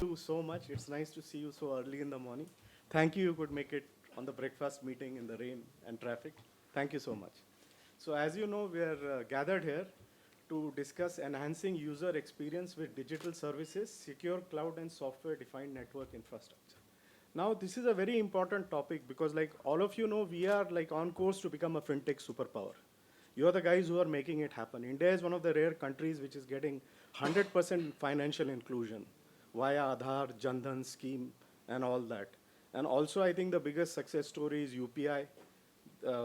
You so much. It's nice to see you so early in the morning. Thank you. You could make it on the breakfast meeting in the rain and traffic. Thank you so much. So as you know, we are gathered here to discuss enhancing user experience with digital services, secure cloud and software-defined network infrastructure. Now, this is a very important topic because like all of you know, we are like on course to become a fintech superpower. You are the guys who are making it happen. India is one of the rare countries which is getting 100% financial inclusion via Aadhaar, Jandhan scheme, and all that. And also, I think the biggest success story is UPI.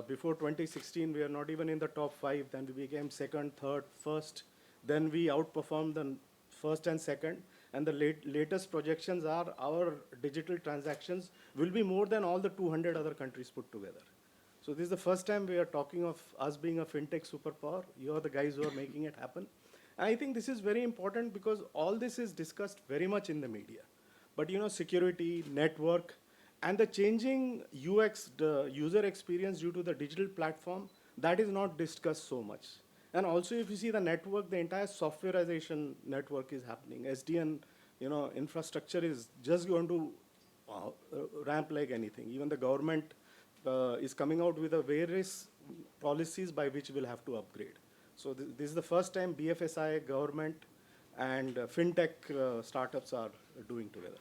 Before 2016, we are not even in the top 5. Then we became second, third, first. Then we outperformed the first and second. And the latest projections are our digital transactions will be more than all the 200 other countries put together. So this is the first time we are talking of us being a fintech superpower. You are the guys who are making it happen. And I think this is very important because all this is discussed very much in the media. But you know, security, network, and the changing UX, the user experience due to the digital platform, that is not discussed so much. And also if you see the network, the entire softwareization network is happening. SDN, you know, infrastructure is just going to ramp like anything. Even the government is coming out with a various policies by which we'll have to upgrade. So this is the first time BFSI, government, and fintech startups are doing together.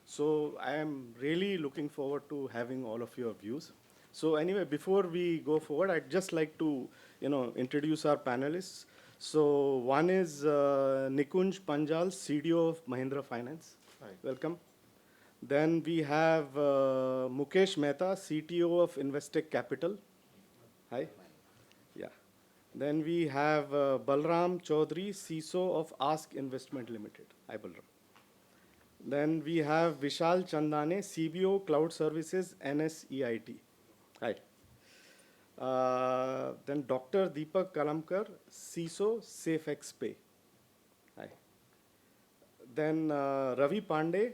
So I am really looking forward to having all of your views. So anyway, before we go forward, I'd just like to introduce our panelists. So one is Nikunj Panjal, CDO of Mahindra Finance. Hi. Welcome. Then we have Mukesh Mehta, CTO of Investec Capital. Hi. Yeah. Then we have Balram Chaudhary, CISO of Ask Investment Limited. Hi, Balram. Then we have Vishal Chandane, CBO Cloud Services, NSEIT. Hi. Then Dr. Deepak Kalamkar, CISO, SafeXPay. Hi. Then Ravi Pandey,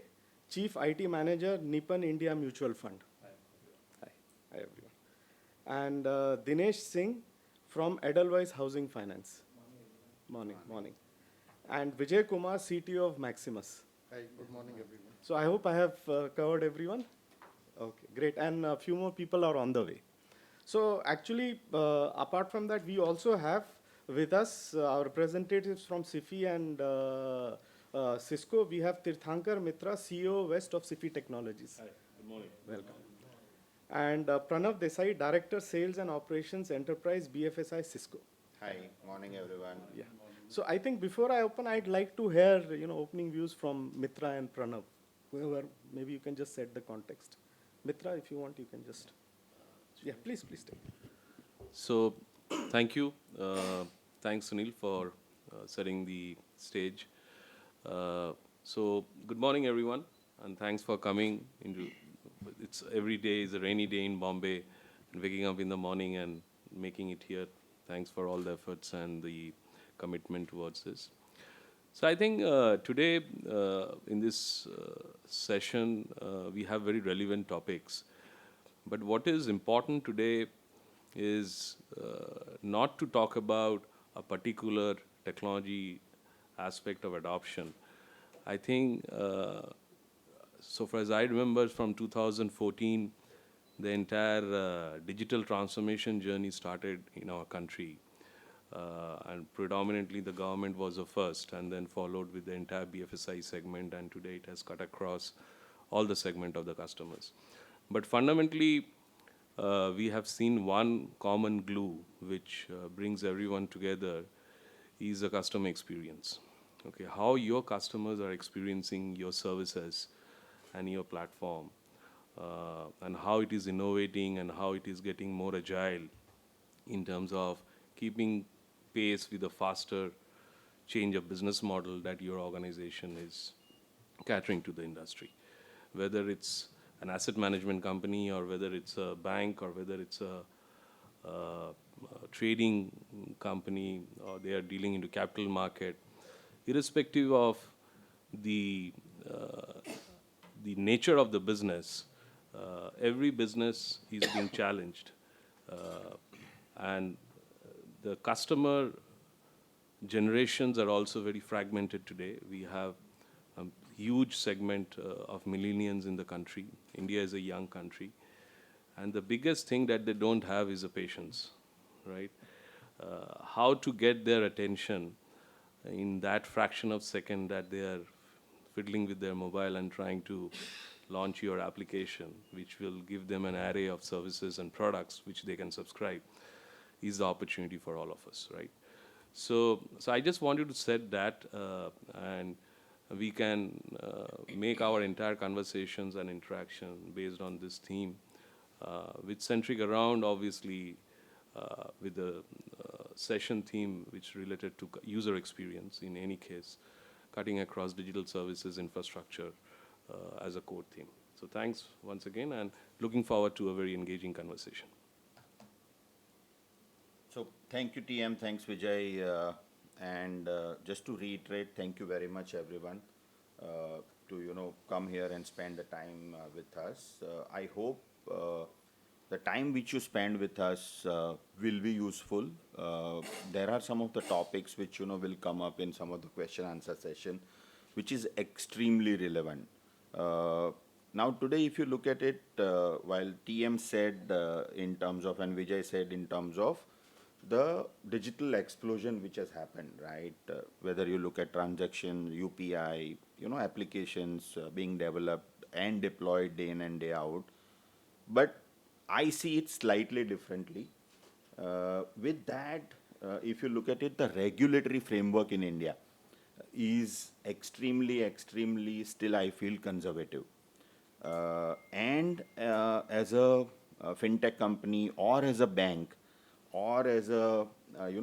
Chief IT Manager, Nippon India Mutual Fund. Hi. Hi. Hi, everyone. And Dinesh Singh from Edelweiss Housing Finance. Morning. And Vijay Kumar, CTO of Maximus. Hi, good morning, everyone. So I hope I have covered everyone. Okay, great. And a few more people are on the way. So actually, apart from that, we also have with us our representatives from SIFI and Cisco. We have Tirthankar Mitra, CEO West of SIFI Technologies. Hi, good morning. Welcome. And Pranav Desai, Director Sales and Operations Enterprise BFSI Cisco. Hi, morning everyone. Yeah. So I think before I open, I'd like to hear opening views from Mitra and Pranav. Whoever, maybe you can just set the context. Mitra, if you want, you can just. Yeah, please take. So, thank you. Thanks, Sunil, for setting the stage. So, good morning, everyone, and thanks for coming. It's every day is a rainy day in Bombay, and waking up in the morning and making it here. Thanks for all the efforts and the commitment towards this. So I think today in this session we have very relevant topics. But what is important today is not to talk about a particular technology aspect of adoption. I think so far as I remember from 2014, the entire digital transformation journey started in our country. And predominantly the government was the first and then followed with the entire BFSI segment, and today it has cut across all the segment of the customers. But fundamentally, we have seen one common glue which brings everyone together is the customer experience. Okay, how your customers are experiencing your services and your platform, and how it is innovating and how it is getting more agile in terms of keeping pace with the faster change of business model that your organization is catering to the industry. Whether it's an asset management company or whether it's a bank or whether it's a trading company or they are dealing into capital market, irrespective of the nature of the business, every business is being challenged. And the customer generations are also very fragmented today. We have huge segment of millennials in the country. India is a young country. And the biggest thing that they don't have is a patience, right? How to get their attention in that fraction of second that they are fiddling with their mobile and trying to launch your application, which will give them an array of services and products which they can subscribe, is the opportunity for all of us, right? So I just wanted to set that, and we can make our entire conversations and interaction based on this theme, which centric around obviously with the session theme which related to user experience in any case, cutting across digital services infrastructure as a core theme. So thanks once again, and looking forward to a very engaging conversation. So thank you, TM. Thanks, Vijay. And just to reiterate, thank you very much, everyone, to come here and spend the time with us. I hope the time which you spend with us will be useful. There are some of the topics which will come up in some of the question answer session, which is extremely relevant. Now today, if you look at it, while TM said in terms of, and Vijay said in terms of the digital explosion which has happened, right? Whether you look at transaction, UPI, applications being developed and deployed day in and day out. But I see it slightly differently. With that, if you look at it, the regulatory framework in India is extremely still, I feel, conservative. And as a fintech company or as a bank or as a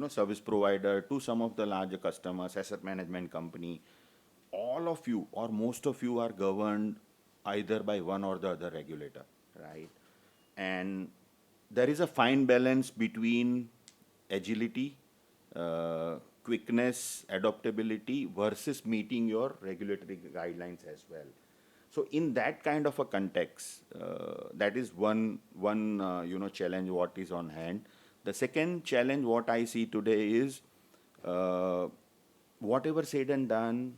service provider to some of the larger customers, asset management company, all of you or most of you are governed either by one or the other regulator, right? And there is a fine balance between agility, quickness, adaptability versus meeting your regulatory guidelines as well. So in that kind of a context, that is one challenge what is on hand. The second challenge what I see today is whatever said and done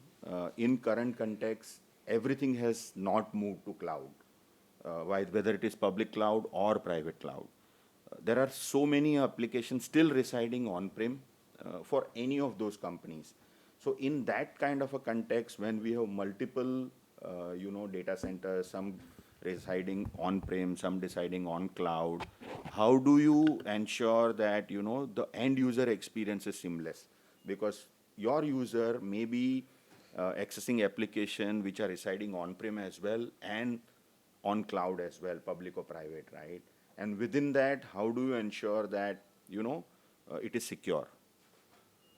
in current context, everything has not moved to cloud, whether it is public cloud or private cloud. There are so many applications still residing on-prem for any of those companies. So in that kind of a context, when we have multiple data centers, some residing on-prem, some residing on cloud, how do you ensure that the end user experience is seamless? Because your user may be accessing application which are residing on-prem as well and on cloud as well, public or private, right? And within that, how do you ensure that it is secure?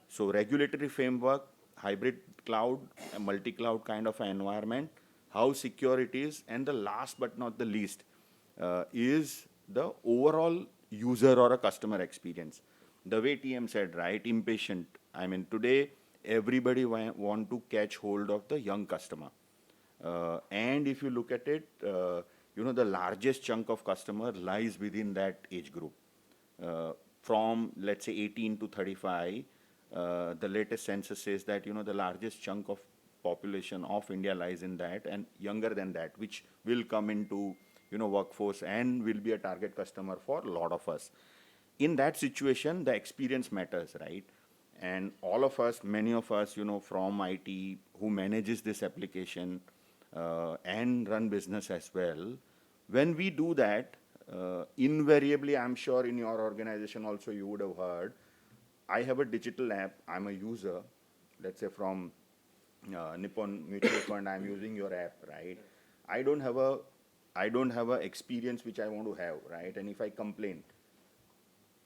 So regulatory framework, hybrid cloud, a multi-cloud kind of an environment, how secure it is, and the last but not the least is the overall user or a customer experience. The way TM said, right, impatient. I mean, today everybody want to catch hold of the young customer. And if you look at it, the largest chunk of customer lies within that age group. From, let's say, 18 to 35, the latest census says that, the largest chunk of population of India lies in that, and younger than that, which will come into, workforce and will be a target customer for a lot of us. In that situation, the experience matters, right? And all of us, many of us, from IT, who manages this application and run business as well, when we do that, invariably, I'm sure in your organization also you would have heard, I have a digital app, I'm a user, let's say from Nippon Mutual Fund, I'm using your app, right? I don't have a experience which I want to have, right? And if I complain,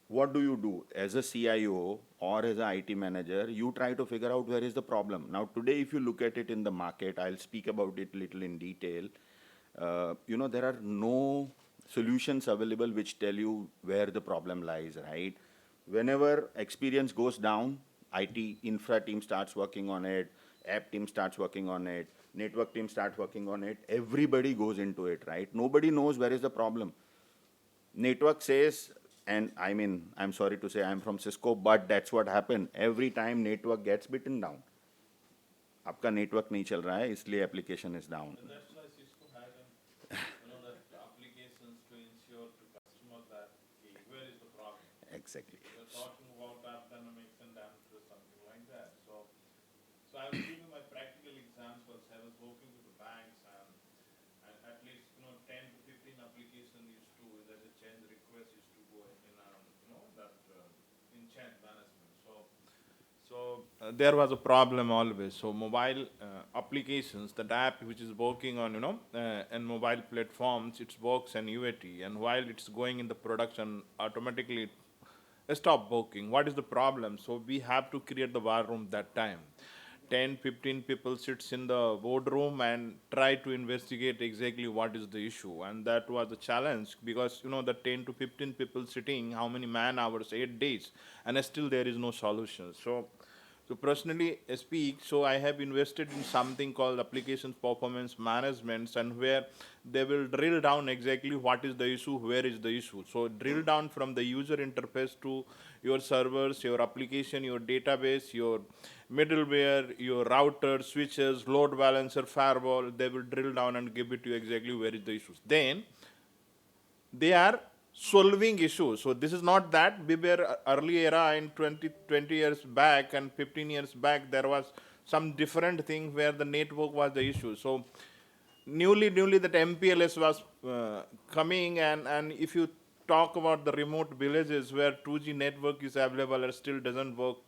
what do you do? As a CIO or as an IT manager, you try to figure out where is the problem. Now, today, if you look at it in the market, I'll speak about it little in detail. There are no solutions available which tell you where the problem lies, right? Whenever experience goes down, IT infra team starts working on it, app team starts working on it, network team starts working on it, everybody goes into it, right? Nobody knows where is the problem. Network says, and I mean, I'm sorry to say I'm from Cisco, but that's what happened. Every time network gets beaten down, आपका network नहीं चल रहा है इसलिए application is down. That's why Cisco has that applications to ensure to customer that where is the problem. Exactly. We're talking about app dynamics and or something like that. So I will give you my practical examples. I was working with the banks and at least 10 to 15 applications used to there's a change request used to go in change management. So there was a problem always. So mobile applications, that app which is working on and mobile platforms, it works on UAT, and while it's going in the production, automatically it stop working. What is the problem? So we have to create the war room that time. 10, 15 people sits in the boardroom and try to investigate exactly what is the issue. And that was a challenge because, the 10 to 15 people sitting, how many man hours, 8 days, and still there is no solution. So personally speak, so I have invested in something called application performance management, and where they will drill down exactly what is the issue, where is the issue. So drill down from the user interface to your servers, your application, your database, your middleware, your router, switches, load balancer, firewall. They will drill down and give it to you exactly where is the issues. Then they are solving issues. So this is not that we were early era in 20 years back and 15 years back, there was some different thing where the network was the issue. So newly that MPLS was coming, and if you talk about the remote villages where 2G network is available and still doesn't work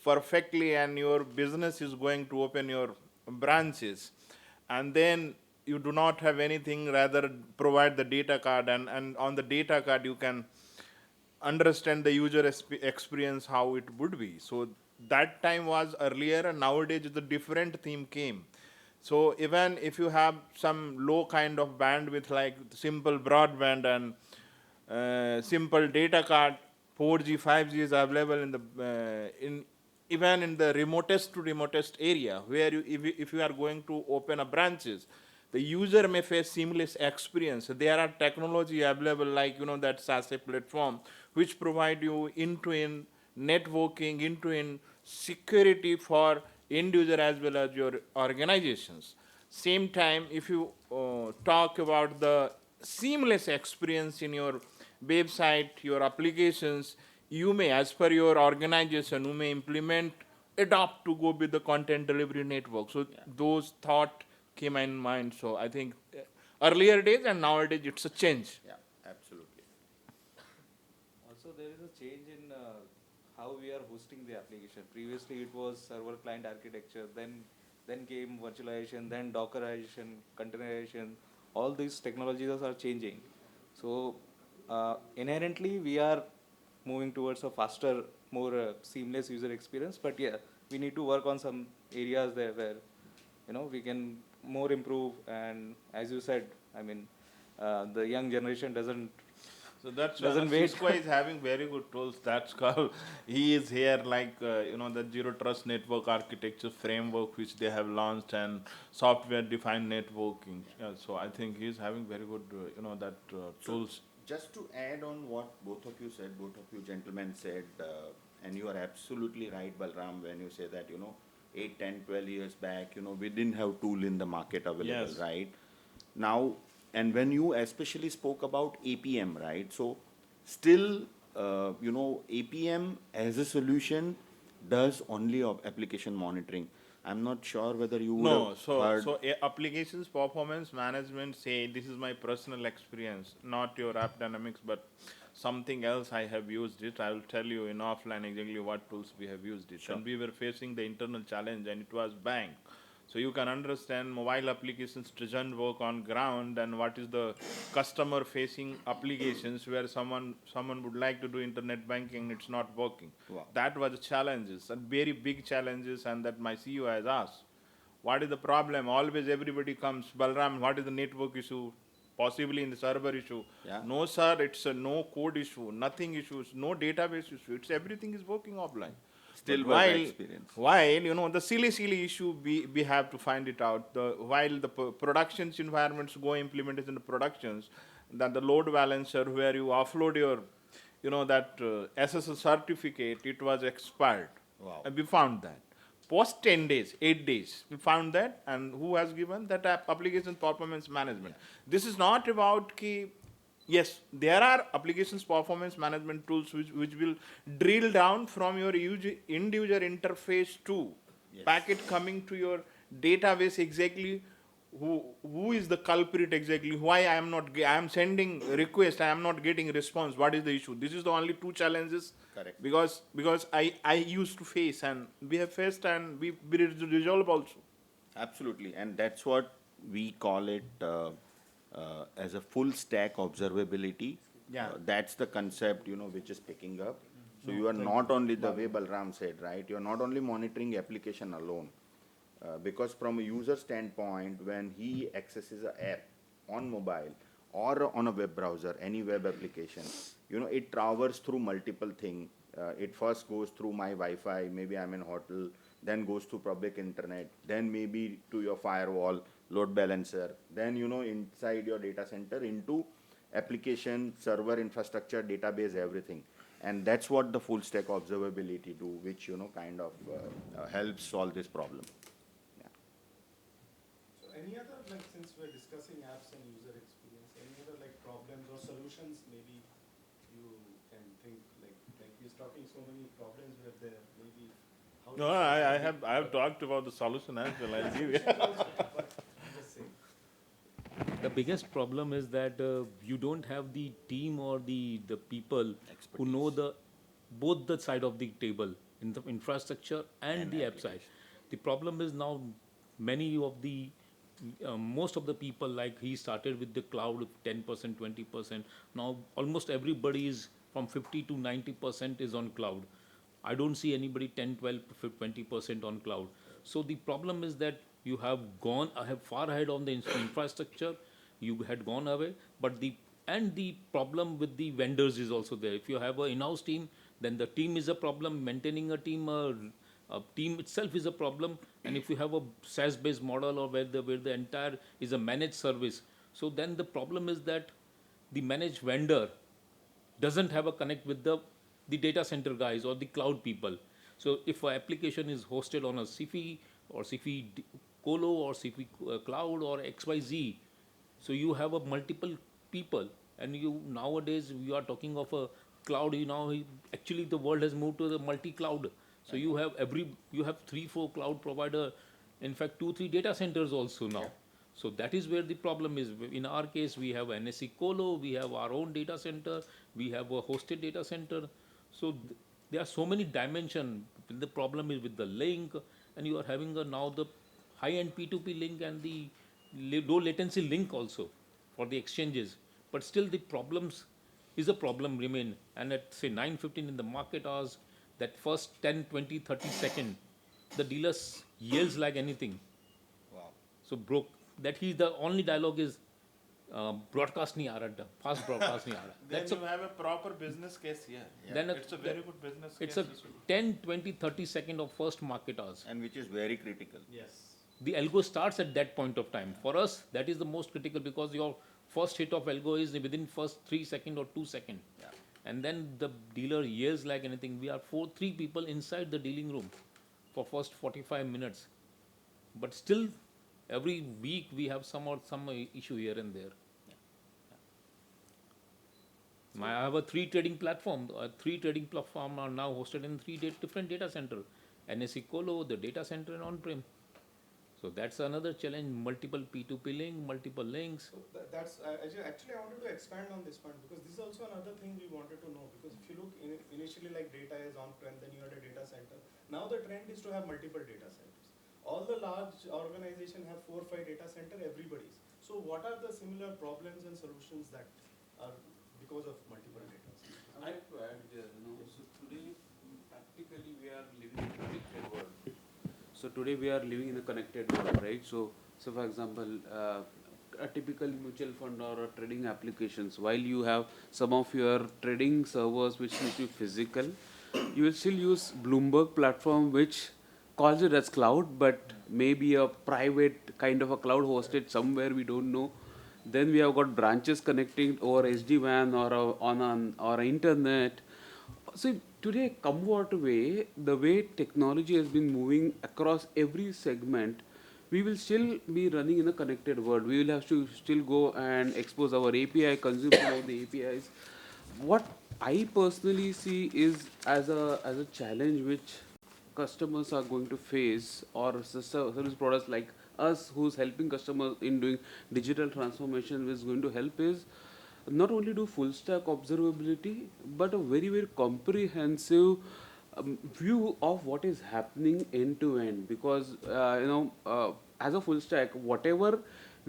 perfectly, and your business is going to open your branches, and then you do not have anything, rather provide the data card, and on the data card you can understand the user experience how it would be. So that time was earlier, and nowadays the different theme came. So even if you have some low kind of bandwidth like simple broadband and simple data card, 4G, 5G is available in the even in the remotest to remotest area where if you are going to open a branches, the user may face seamless experience. There are technology available like that SASE platform which provide you end-to-end networking, end-to-end security for end user as well as your organizations. Same time, if you talk about the seamless experience in your website, your applications, you may, as per your organization, you may implement, adopt to go with the content delivery network. So those thought came in mind. So I think earlier days and nowadays it's a change. Yeah, absolutely. Also, there is a change in how we are hosting the application. Previously, it was server-client architecture. Then came virtualization. Then Dockerization, containerization. All these technologies are changing. So inherently, we are moving towards a faster, more seamless user experience. But yeah, we need to work on some areas there where we can more improve. And as you said, I mean, the young generation doesn't. So that's Doesn't why wait. Cisco is having very good tools. That's called, he is here like, the Zero Trust Network Architecture framework which they have launched, and software defined networking. Yeah, so I think he is having very good, tools. Just to add on what both of you said, both of you gentlemen said, and you are absolutely right, Balram, when you say that, 8, 10, 12 years back, we didn't have tool in the market available, Yes. right? Now, and when you especially spoke about APM, right? So still, APM as a solution does only application monitoring. I'm not sure whether you would No, have so heard. applications performance management, say this is my personal experience, not your app dynamics, but something else I have used it. I will tell you in offline exactly what tools we have used it. Sure. And we were facing the internal challenge, and it was bank. So you can understand mobile applications doesn't work on ground, and what is the customer facing applications where someone would like to do internet banking, it's not working. Wow. That was the challenges, and very big challenges, and that my CEO has asked. What is the problem? Always everybody comes, Balram, what is the network issue? Possibly in the server issue. Yeah. No, sir, it's a no code issue, nothing issues, no database issue. It's everything is working offline. Still But was the experience. while the silly issue, we have to find it out. While the productions environments go implemented in the productions, then the load balancer where you offload your, SSL certificate, it was expired. Wow. And we found that. post 10 days, 8 days, we found that, and who has given that application performance management. This is not about ki, yes, there are applications performance management tools which will drill down from your end user interface to packet coming to your database exactly who is the culprit exactly, why I am not, I am sending request, I am not getting response, what is the issue? This is the only two challenges. Correct. Because I used to face, and we have faced, and we resolve also. Absolutely, and that's what we call it as a full stack observability. Yeah. That's the concept, which is picking up. So you are not only, the way Balram said, right, you are not only monitoring application alone. Because from a user standpoint, when he accesses an app on mobile or on a web browser, any web application, it travels through multiple things. It first goes through my Wi-Fi, maybe I'm in hotel, then goes to public internet, then maybe to your firewall, load balancer, then, inside your data center into application, server infrastructure, database, everything. And that's what the full stack observability do, which, kind of helps solve this problem. So any other, like, since we're discussing apps and user experience, any other like problems or solutions maybe you can think, like he's talking so many problems were there, maybe how. No, I have talked about the solution as well. I'll give you. Just saying. The biggest problem is that you don't have the team or the people who know both the side of the table, in the infrastructure and the app side. The problem is now many of the most of the people, like he started with the cloud 10%, 20%. Now almost everybody is from 50 to 90% is on cloud. I don't see anybody 10, 12, 20% on cloud. So the problem is that you have gone far ahead on the infrastructure. You had gone away, but the problem with the vendors is also there. If you have an in-house team, then the team is a problem. Maintaining a team itself is a problem. And if you have a SaaS-based model, or where the entire is a managed service, so then the problem is that the managed vendor doesn't have a connect with the data center guys or the cloud people. So if an application is hosted on a CFI or CFI Colo or CFI Cloud or XYZ, so you have a multiple people, and nowadays we are talking of a cloud. Actually the world has moved to the multi-cloud. So you have 3-4 cloud provider, in fact 2-3 data centers also now. So that is where the problem is. In our case, we have NSE Colo, we have our own data center, we have a hosted data center. So there are so many dimensions. The problem is with the link, and you are having now the high-end P2P link and the low latency link also for the exchanges. But still the problems is a problem remain. And at say 9:15 in the market hours, that first 10, 20, 30 second, the dealers yells like anything. Wow. So that he's the only dialogue is broadcast nahi aa raha, fast broadcast nahi aa raha. Then you have a proper business case here. Then It's a very good business it's case. a 10, 20, 30 second of first market hours. And which is very critical. Yes. The algo starts at that point of time. For us, that is the most critical, because your first hit of algo is within first 3 seconds or 2 seconds. Yeah. And then the dealer yells like anything. We are 3 people inside the dealing room for first 45 minutes. But still, every week we have some issue here and there. I have a 3 trading platform. 3 trading platform are now hosted in 3 different data center. NSE Colo, the data center, and on-prem. So that's another challenge. Multiple P2P link, multiple links. So that's actually I wanted to expand on this point, because this is also another thing we wanted to know. Because if you look initially, like, data is on-prem, then you had a data center. Now the trend is to have multiple data centers. All the large organizations have 4 or 5 data center, everybody's. So what are the similar problems and solutions that are because of multiple data centers? I would like to add there, so today practically we are living in a connected world. So today we are living in a connected world, right? So for example, a typical mutual fund or a trading applications, while you have some of your trading servers which need to be physical, you will still use Bloomberg platform, which calls it as cloud, but maybe a private kind of a cloud hosted somewhere, we don't know. Then we have got branches connecting over SD-WAN or on internet. So today, come what way, the way technology has been moving across every segment, we will still be running in a connected world. We will have to still go and expose our API, consume some of the APIs. What I personally see is as a challenge which customers are going to face, or service products like us who's helping customers in doing digital transformation is going to help is not only do full stack observability, but a very, very comprehensive view of what is happening end to end. Because, as a full stack, whatever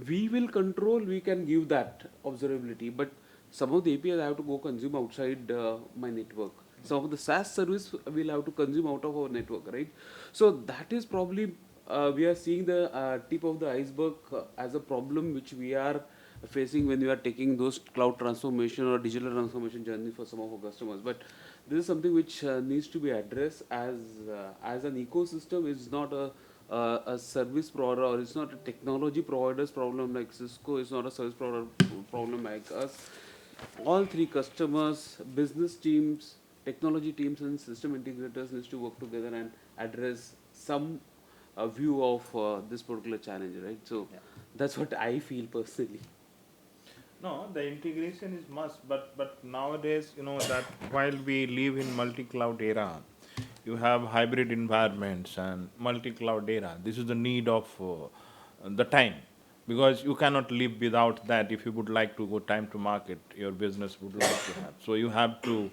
we will control, we can give that observability. But some of the APIs I have to go consume outside my network. Some of the SaaS service we'll have to consume out of our network, right? So that is probably we are seeing the tip of the iceberg as a problem which we are facing when we are taking those cloud transformation or digital transformation journey for some of our customers. But this is something which needs to be addressed as an ecosystem. It's not a service provider, or it's not a technology provider's problem like Cisco. It's not a service provider problem like us. All three customers, business teams, technology teams, and system integrators needs to work together and address some view of this particular challenge, right? So that's what I feel personally. No, the integration is must, but nowadays, that while we live in multi-cloud era, you have hybrid environments and multi-cloud era. This is the need of the time, because you cannot live without that. If you would like to go time to market, your business would like to have. So you have to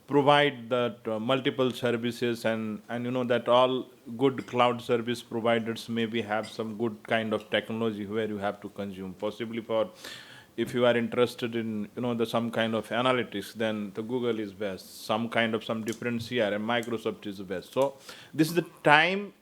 provide that multiple services, and that all good cloud service providers maybe have some good kind of technology where you have to consume. Possibly for, if you are interested in some kind of analytics, then the Google is best. Some different CRM, Microsoft is the best. So this is the time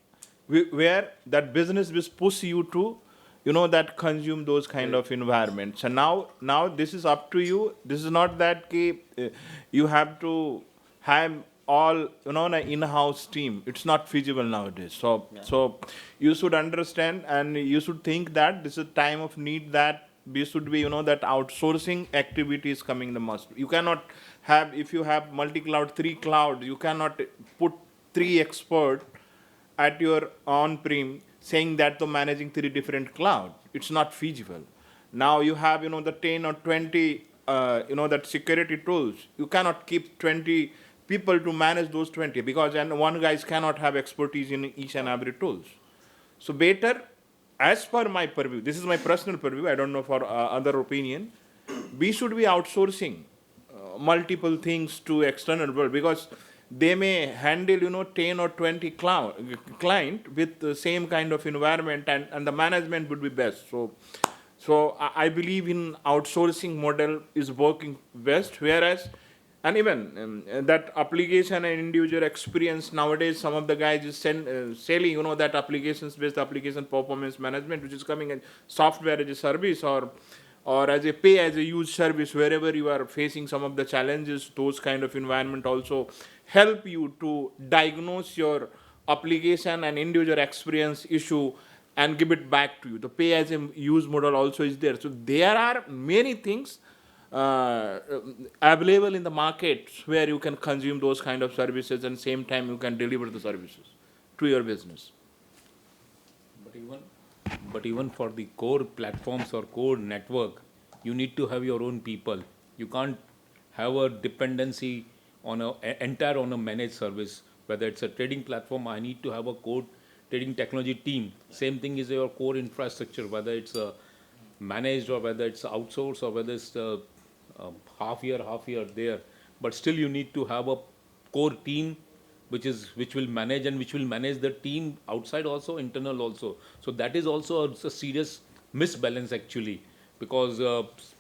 where that business will push you to that consume those kind of environments. And now this is up to you. This is not that you have to have all an in-house team. It's not feasible nowadays. So you should understand, and you should think that this is a time of need, that we should be that outsourcing activity is coming the must. You cannot have, if you have multi-cloud, 3 cloud, you cannot put 3 expert at your on-prem saying that to managing 3 different cloud. It's not feasible. Now you have the 10 or 20 that security tools. You cannot keep 20 people to manage those 20, because and one guys cannot have expertise in each and every tools. So better, as per my purview, this is my personal purview, I don't know for other opinion, we should be outsourcing multiple things to external world, because they may handle 10 or 20 client with the same kind of environment, and the management would be best. So I believe in outsourcing model is working best. Whereas, and even that application and individual experience, nowadays some of the guys is selling that applications based application performance management, which is coming as software as a service, or as a pay as a use service. Wherever you are facing some of the challenges, those kind of environment also help you to diagnose your application and individual experience issue and give it back to you. The pay as a use model also is there. So there are many things available in the market where you can consume those kind of services, and same time you can deliver the services to your business. But even for the core platforms or core network, you need to have your own people. You can't have a dependency on entire on a managed service. Whether it's a trading platform, I need to have a core trading technology team. Same thing is your core infrastructure, whether it's managed or whether it's outsourced or whether it's half year there. But still you need to have a core team which will manage, and which will manage the team outside also, internal also. So that is also a serious misbalance actually, because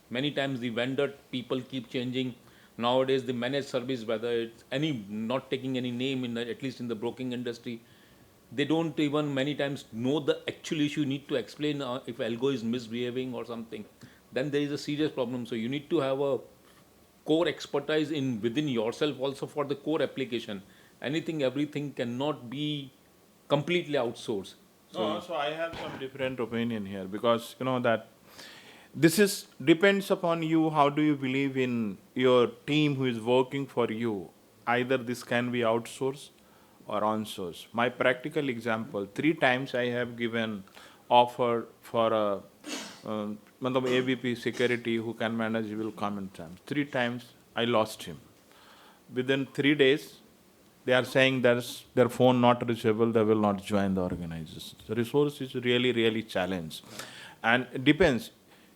many times the vendor people keep changing. Nowadays the managed service, whether it's not taking any name at least in the broking industry, they don't even many times know the actual issue. You need to explain if algo is misbehaving or something, then there is a serious problem. So you need to have a core expertise within yourself also for the core application. Everything cannot be completely outsourced. So I have some different opinion here, because that this is depends upon you. How do you believe in your team who is working for you? either this can be outsourced or onsourced. My practical example, 3 times I have given offer for a matlab ABP security who can manage will common times. 3 times I lost him. Within 3 days, they are saying there's their phone not reachable, they will not join the organization. The resource is really, really challenged. And it depends.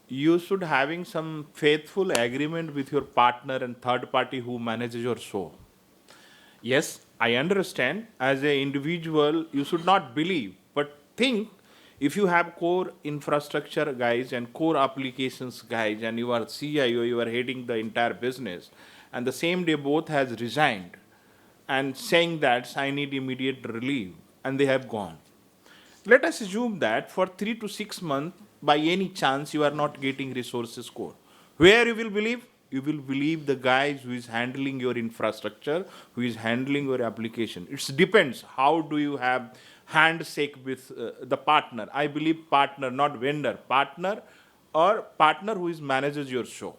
You should having some faithful agreement with your partner and third party who manages your show. Yes, I understand. As an individual, you should not believe, but think if you have core infrastructure guys and core applications guys, and you are CIO, you are heading the entire business, and the same day both has resigned and saying that I need immediate relief, and they have gone. Let us assume that for 3 to 6 months, by any chance, you are not getting resources core. Where you will believe? You will believe the guys who is handling your infrastructure, who is handling your application. It depends how do you have handshake with the partner. I believe partner, not vendor. Partner or partner who is manages your show.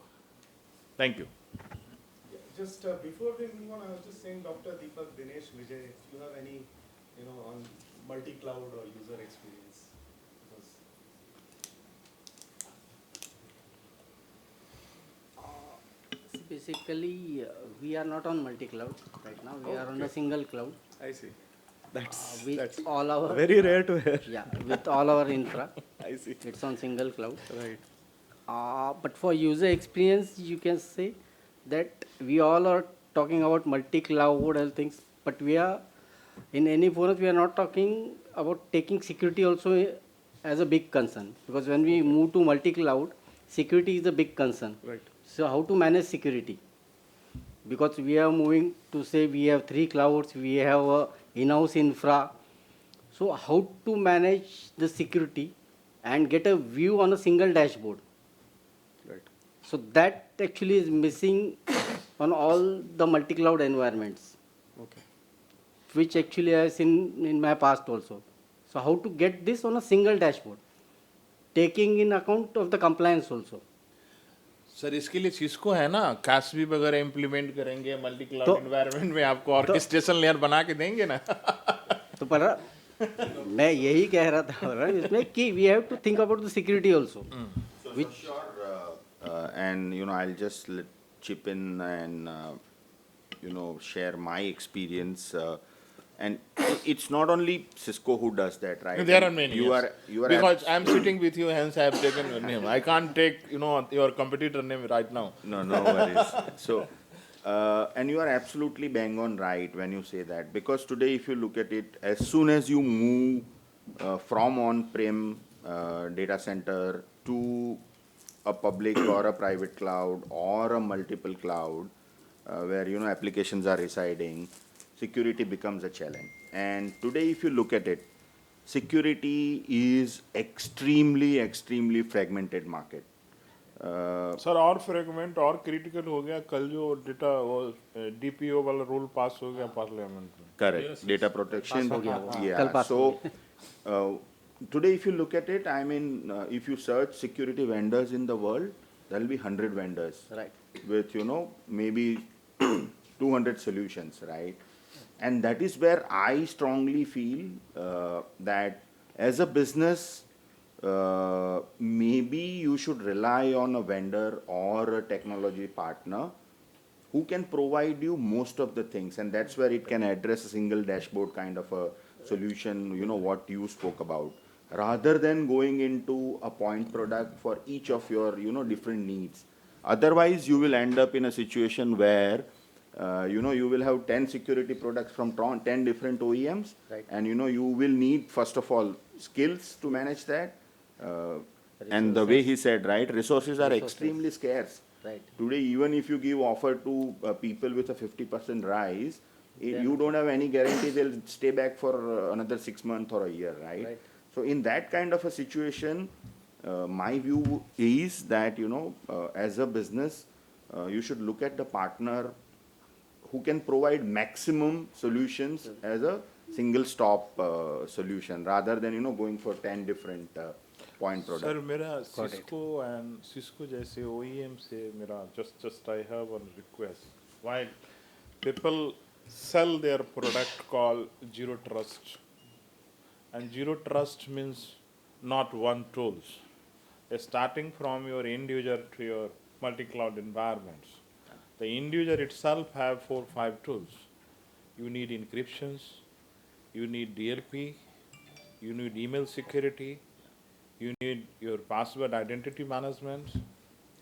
Thank you. Just before we move on, I was just saying, Dr. Deepak, Dinesh, Vijay, if you have any, on multi-cloud or user experience. Because Basically, we are not on multi-cloud right now. We are on a single cloud. I see. That's With all our very rare to hear. yeah, with all our infra, I see. it's on single cloud. Right. But for user experience, you can say that we all are talking about multi-cloud and things, but we are in any forum we are not talking about taking security also as a big concern, because when we move to multi-cloud, security is a big concern. Right. So how to manage security? Because we are moving to say we have 3 clouds, we have a in-house infra. So how to manage the security and get a view on a single dashboard? Right. So that actually is missing on all the multi-cloud environments, Okay. which actually I have seen in my past also. So how to get this on a single dashboard, taking in account of the compliance also. Sir इसके लिए Cisco है ना, Cosby वगैरह implement करेंगे multi cloud तो- environment में, आपको orchestration layer बना के देंगे ना. तो पर मैं यही कह रहा था इसमें कि we have to think about the security also. So for sure, and I'll just chip in and share my experience. And it's not only Cisco who does that, right? There are many. You yes. are you are because I'm sitting with you, hence I have taken your name. I can't take your competitor name right now. No worries. So, and you are absolutely bang on right when you say that, because today, if you look at it, as soon as you move from on-prem data center to a public or a private cloud or a multiple cloud, where applications are residing, security becomes a challenge. And today, if you look at it, security is extremely fragmented market. Sir और fragment और critical हो गया कल जो data वो DPO वाला rule पास हो गया पार्लियामेंट में. Correct. Data protection. Pass ho gaya wo. Yeah. Kal pass ho So today, if you look at it, I mean, if you search security vendors in the world, there will be 100 vendors Right. with maybe 200 solutions, right? And that is where I strongly feel that as a business, maybe you should rely on a vendor or a technology partner who can provide you most of the things, and that's where it can address a single dashboard kind of a solution, what you spoke about, rather than going into a point product for each of your, different needs. Otherwise, you will end up in a situation where, you will have 10 security products from 10 different OEMs, Right. and, you will need, first of all, skills to manage that. And the way he said, right, resources are extremely scarce. Right. Today, even if you give offer to people with a 50% rise, you don't have any guarantee they'll stay back for another 6 months or a year, right? Right. So in that kind of a situation, my view is that, as a business, you should look at the partner who can provide maximum solutions as a single stop solution, rather than, going for 10 different point products. Sir मेरा Cisco जैसे OEM से मेरा just I have one request. While people sell their product called Zero Trust. And Zero Trust means not one tools. Starting from your end user to your multi-cloud environments. The end user itself have 4 or 5 tools. You need encryptions, you need DLP, you need email security, you need your password identity management.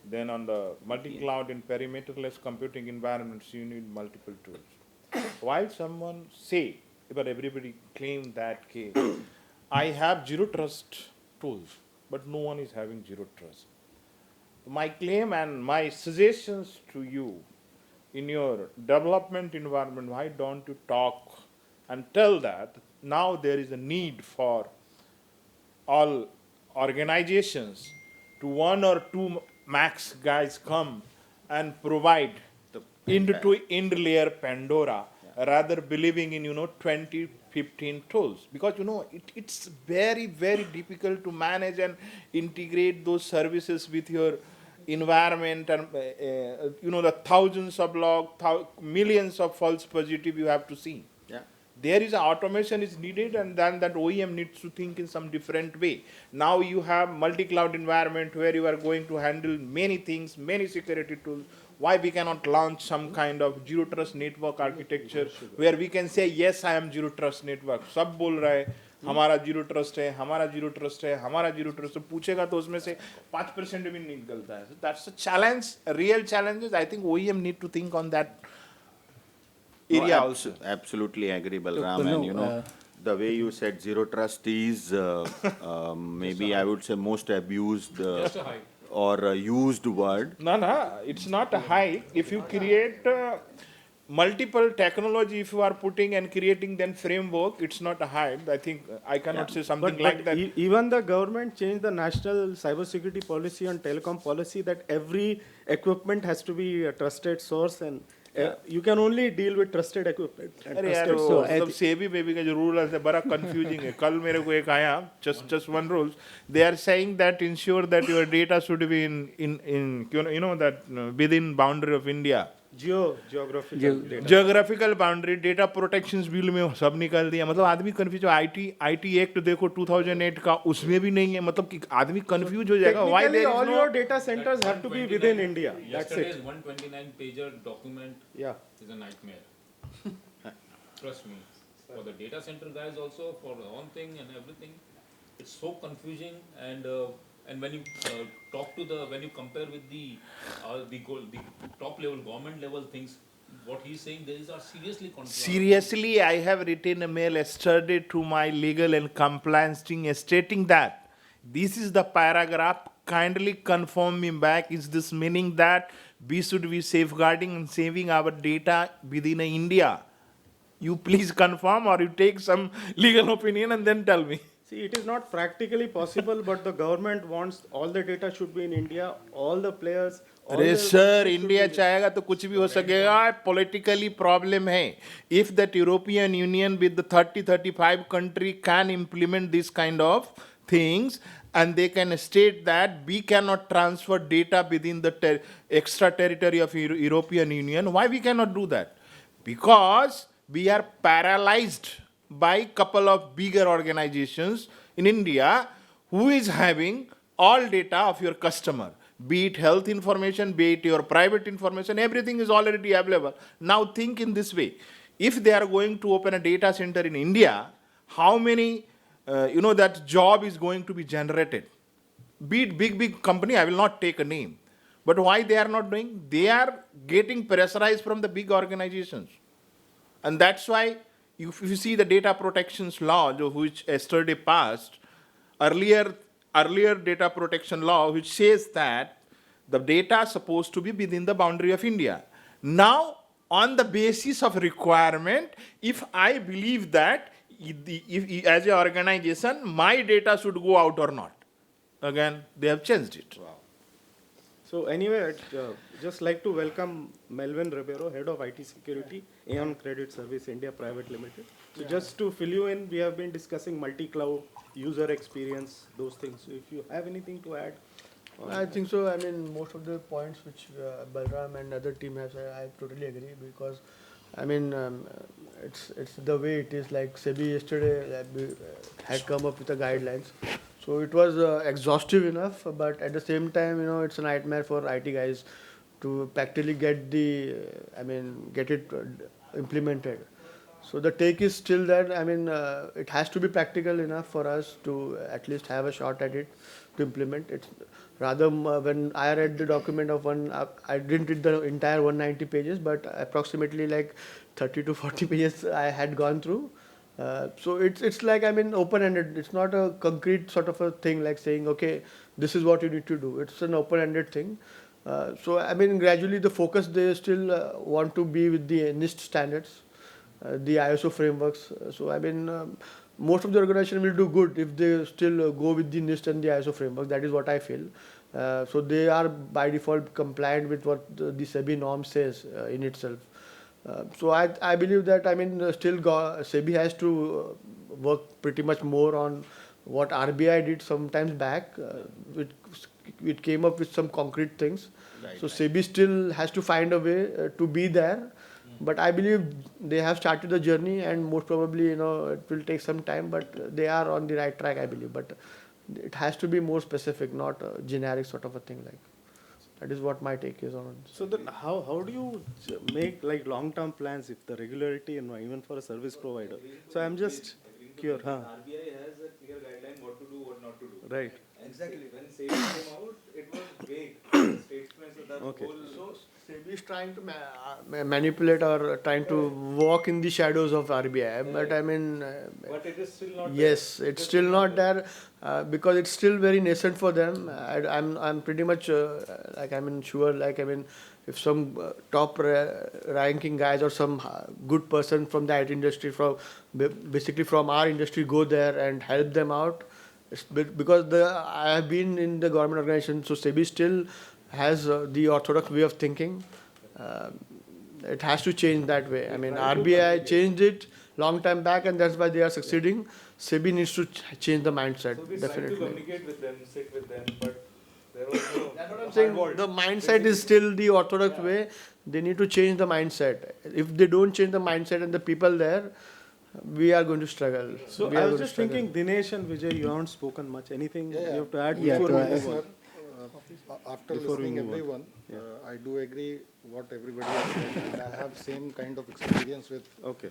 Then on the multi-cloud and perimeterless computing environments, you need multiple tools. While someone say, but everybody claim that, okay, I have Zero Trust tools, but no one is having Zero Trust. My claim and my suggestions to you, in your development environment, why don't you talk and tell that now there is a need for all organizations to 1 or 2 max guys come and provide end layer Pandora rather believing in 20, 15 tools, because it's very, very difficult to manage and integrate those services with your environment and the thousands of millions of false positive you have to see. Yeah. There is automation is needed, and then that OEM needs to think in some different way. Now you have multi-cloud environment where you are going to handle many things, many security tools. Why we cannot launch some kind of Zero Trust network architecture where we can say, yes, I am Zero Trust network. सब बोल रहा है, हमारा Zero Trust है, हमारा Zero Trust है, हमारा Zero Trust है. पूछेगा तो उसमें से 5% भी निकलता है. So that's a challenge, a real challenges. I think OEM need to think on that No, area also. Absolutely agree, Balram. And the way you said Zero Trust is maybe I would say most abused or used word. No, it's not a high. If you create multiple technology, if you are putting and creating then framework, it's not a high. I think I cannot say something like that. Even the government changed the national cybersecurity policy and telecom policy that every equipment has to be a trusted source, and you can only deal with trusted equipment. And अरे यार trusted वो source. मतलब SEBI baby का जो rule है बड़ा confusing है. कल मेरे को एक आया just one rules. They are saying that ensure that your data should be in that within boundary of India. Geographical data. Geographical boundary data protections bill में सब निकाल दिया. मतलब आदमी confuse हो. IT Act देखो 2008 का, उसमें भी नहीं है. मतलब कि आदमी confuse हो जाएगा. Why Technically, there is all no your data centers have to be within India. That's Yesterday's it. 129 pager document Yeah. is a nightmare. Trust me. For the data center guys also, for the own thing and everything, it's so confusing. And when you when you compare with the top level government level things, what he's saying, these are seriously confusing. Seriously, I have written a mail yesterday to my legal and compliance team stating that this is the paragraph. Kindly confirm me back. Is this meaning that we should be safeguarding and saving our data within India? You please confirm, or you take some legal opinion and then tell me. See, it is not practically possible, but the government wants all the data should be in India, all the players. all अरे the sir should India be- चाहेगा तो कुछ भी हो सकेगा. Politically problem है. If that European Union with the 30-35 country can implement this kind of things, and they can state that we cannot transfer data within the extra territory of European Union, why we cannot do that? Because we are paralyzed by couple of bigger organizations in India who is having all data of your customer, be it health information, be it your private information, everything is already available. Now think in this way. If they are going to open a data center in India, how many, that job is going to be generated? Be it big company, I will not take a name. But why they are not doing? They are getting pressurized from the big organizations. And that's why if you see the data protections law, which yesterday passed, earlier data protection law, which says that the data is supposed to be within the boundary of India. Now, on the basis of requirement, if I believe that if as an organization, my data should go out or not. Again, they have changed it. Wow. So anyway, I'd just like to welcome Melvin Ribeiro, Head of IT Security, Aeon Credit Service India Private Limited. So just to fill you in, we have been discussing multi-cloud, user experience, those things. So if you have anything to add. I think so. I mean, most of the points which Balram and other team have said, I totally agree, because I mean, it's the way it is. Like SEBI yesterday had come up with the guidelines, so it was exhaustive enough. But at the same time, it's a nightmare for IT guys to practically get get it implemented. So the take is still that. I mean, it has to be practical enough for us to at least have a shot at it to implement it. Rather, when I read the document of I didn't read the entire 190 pages, but approximately like 30 to 40 pages I had gone through. So it's like, I mean, open-ended. It's not a concrete sort of a thing like saying, okay, this is what you need to do. It's an open-ended thing. So I mean, gradually the focus they still want to be with the NIST standards, the ISO frameworks. So I mean, most of the organization will do good if they still go with the NIST and the ISO framework. That is what I feel. So they are by default compliant with what the SEBI norm says in itself. So I believe that, I mean, SEBI has to work pretty much more on what RBI did sometimes back. It came up with some concrete things. So SEBI still has to find a way to be there. But I believe they have started the journey, and most probably, it will take some time, but they are on the right track, I believe. But it has to be more specific, not a generic sort of a thing. Like that is what my take is on it. So then how do you make like long-term plans if the regularity and even for a service provider? So I'm just curious. Huh? RBI has a clear guideline what to do, what not to do. Right. Exactly. When SEBI came out, it was vague. Statements of that Okay. whole. SEBI is trying to manipulate or trying to walk in the shadows of RBI, but I mean, But it is still not. yes, it's still not there because it's still very nascent for them. I'm pretty much sure, like, I mean, if some top ranking guys or some good person from the IT industry, basically from our industry, go there and help them out. Because I have been in the government organization, so SEBI still has the orthodox way of thinking. It has to change that way. I mean, RBI changed it long time back, and that's why they are succeeding. SEBI needs to change the mindset, So we tried to definitely. communicate with them, sit with them, but there was no. That's what I'm saying. The mindset is still the orthodox way. They need to change the mindset. If they don't change the mindset and the people there, we are going to struggle. So We I are was going to just struggle. thinking, Dinesh and Vijay, you haven't spoken much. Anything you have to add Yeah, before we to move add. on? After Before we listening move on. everyone, I do agree what everybody has said, and I have same kind of experience with Okay.